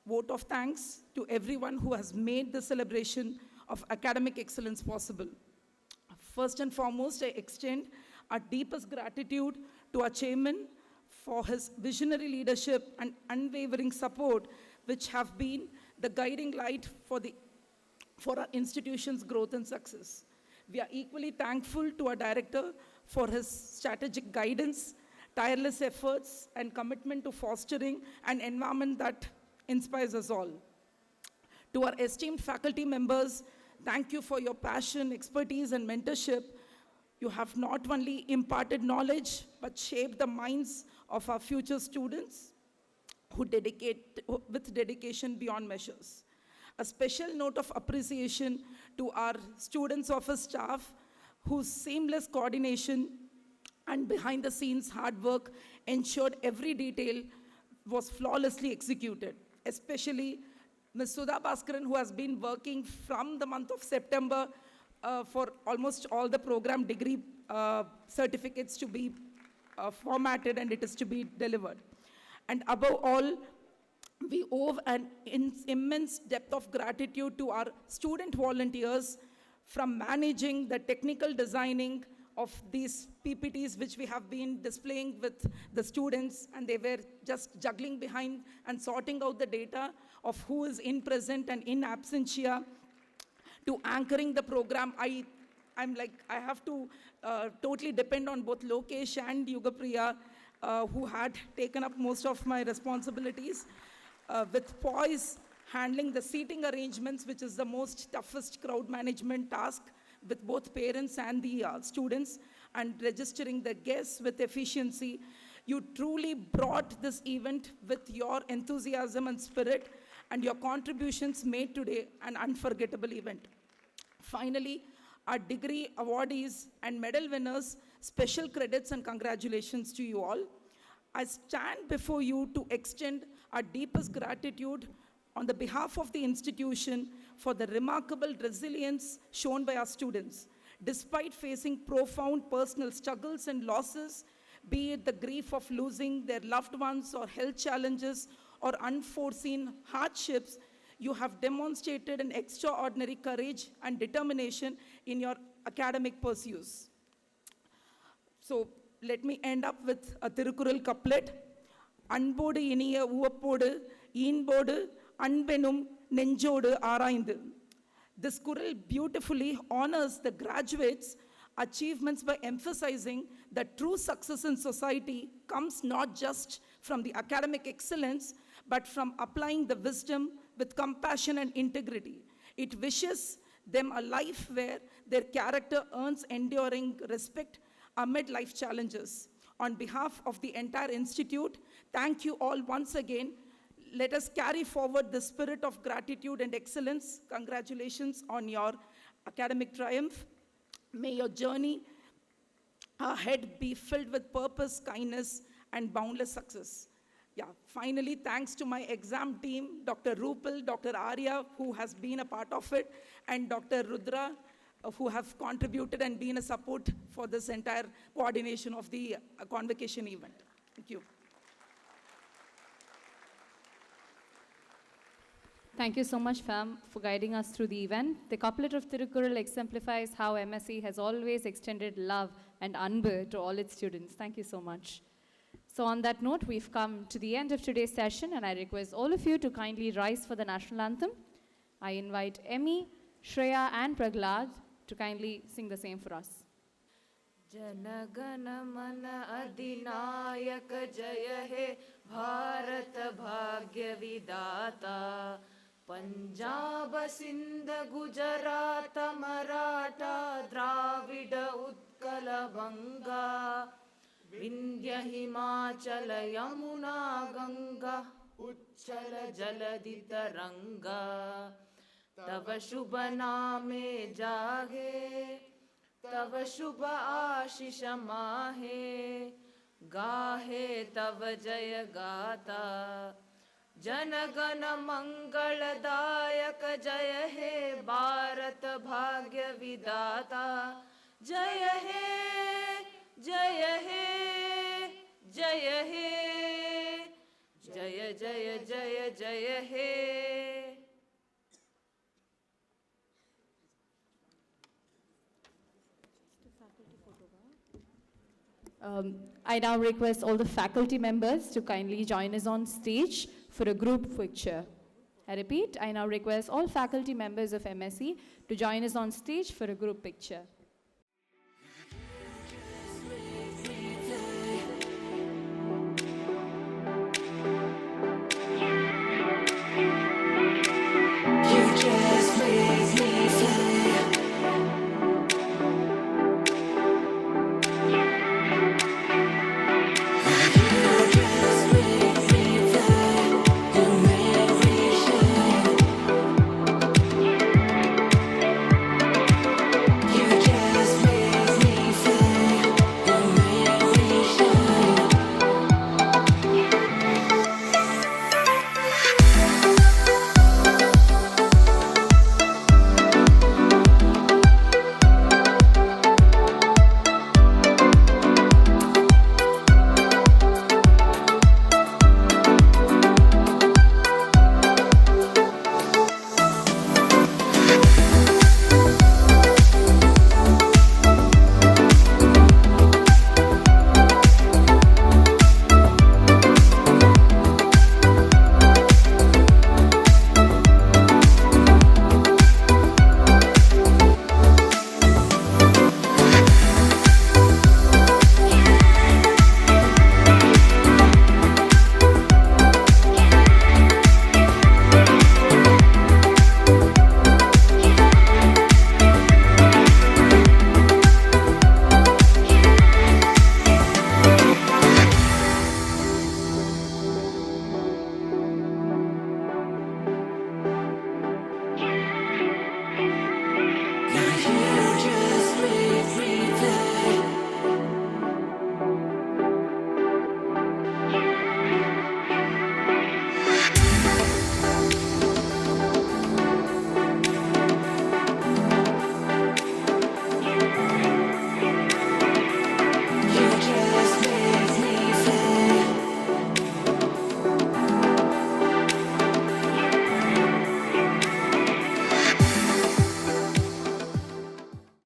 vote of thanks to everyone who has made the celebration of academic excellence possible. First and foremost, I extend our deepest gratitude to our chairman for his visionary leadership and unwavering support, which have been the guiding light for our institution's growth and success. We are equally thankful to our director for his strategic guidance, tireless efforts, and commitment to fostering an environment that inspires us all. To our esteemed faculty members, thank you for your passion, expertise, and mentorship. You have not only imparted knowledge, but shaped the minds of our future students with dedication beyond measures. A special note of appreciation to our students' office staff, whose seamless coordination and behind-the-scenes hard work ensured every detail was flawlessly executed. Especially Ms. Sudha Bhaskaran, who has been working from the month of September for almost all the program degree certificates to be formatted and it is to be delivered. And above all, we owe an immense depth of gratitude to our student volunteers from managing the technical designing of these PPTs which we have been displaying with the students, and they were just juggling behind and sorting out the data of who is in present and in absentia, to anchoring the program. I have to totally depend on both Lokesh and Yugapriya, who had taken up most of my responsibilities, with poise handling the seating arrangements, which is the most toughest crowd management task, with both parents and the students, and registering the guests with efficiency. You truly brought this event with your enthusiasm and spirit, and your contributions made today an unforgettable event. Finally, our degree awardees and medal winners, special credits and congratulations to you all. I stand before you to extend our deepest gratitude on the behalf of the institution for the remarkable resilience shown by our students. Despite facing profound personal struggles and losses, be it the grief of losing their loved ones or health challenges or unforeseen hardships, you have demonstrated an extraordinary courage and determination in your academic pursuits. So let me end up with a Tirukural couplet. Anbodu iniya uvapodu, eenbodu anbenum nenjodu araindu. This kural beautifully honors the graduates' achievements by emphasizing that true success in society comes not just from the academic excellence, but from applying the wisdom with compassion and integrity. It wishes them a life where their character earns enduring respect amid life challenges. On behalf of the entire institute, thank you all once again. Let us carry forward the spirit of gratitude and excellence. Congratulations on your academic triumph. May your journey ahead be filled with purpose, kindness, and boundless success. Yeah, finally, thanks to my exam team, Dr. Rupal, Dr. Arya, who has been a part of it, and Dr. Rudra, who have contributed and been a support for this entire coordination of the convocation event. Thank you. Thank you so much, fam, for guiding us through the event. The couplet of Tirukkural exemplifies how MSE has always extended love and anbu to all its students. Thank you so much. So on that note, we've come to the end of today's session, and I request all of you to kindly rise for the national anthem. I invite Emmy, Shreya, and Praglad to kindly sing the same for us. Janagana mana adinayak jaya he Bharat bhagya vidata Punjab Sindh Gujarat Maratha Dravida Utkala Banga Vindhya Himachala Yamuna Ganga Uchchala Jaladi Taranga Tava Shubha Name Jage Tava Shubha Ashish Mahe Gahe Tava Jaya Gata Janagana Mangaladayak Jaya He Bharat Bhagya Vidata Jaya He Jaya He Jaya He Jaya Jaya Jaya Jaya He. I now request all the faculty members to kindly join us on stage for a group picture. I repeat, I now request all faculty members of MSE to join us on stage for a group picture.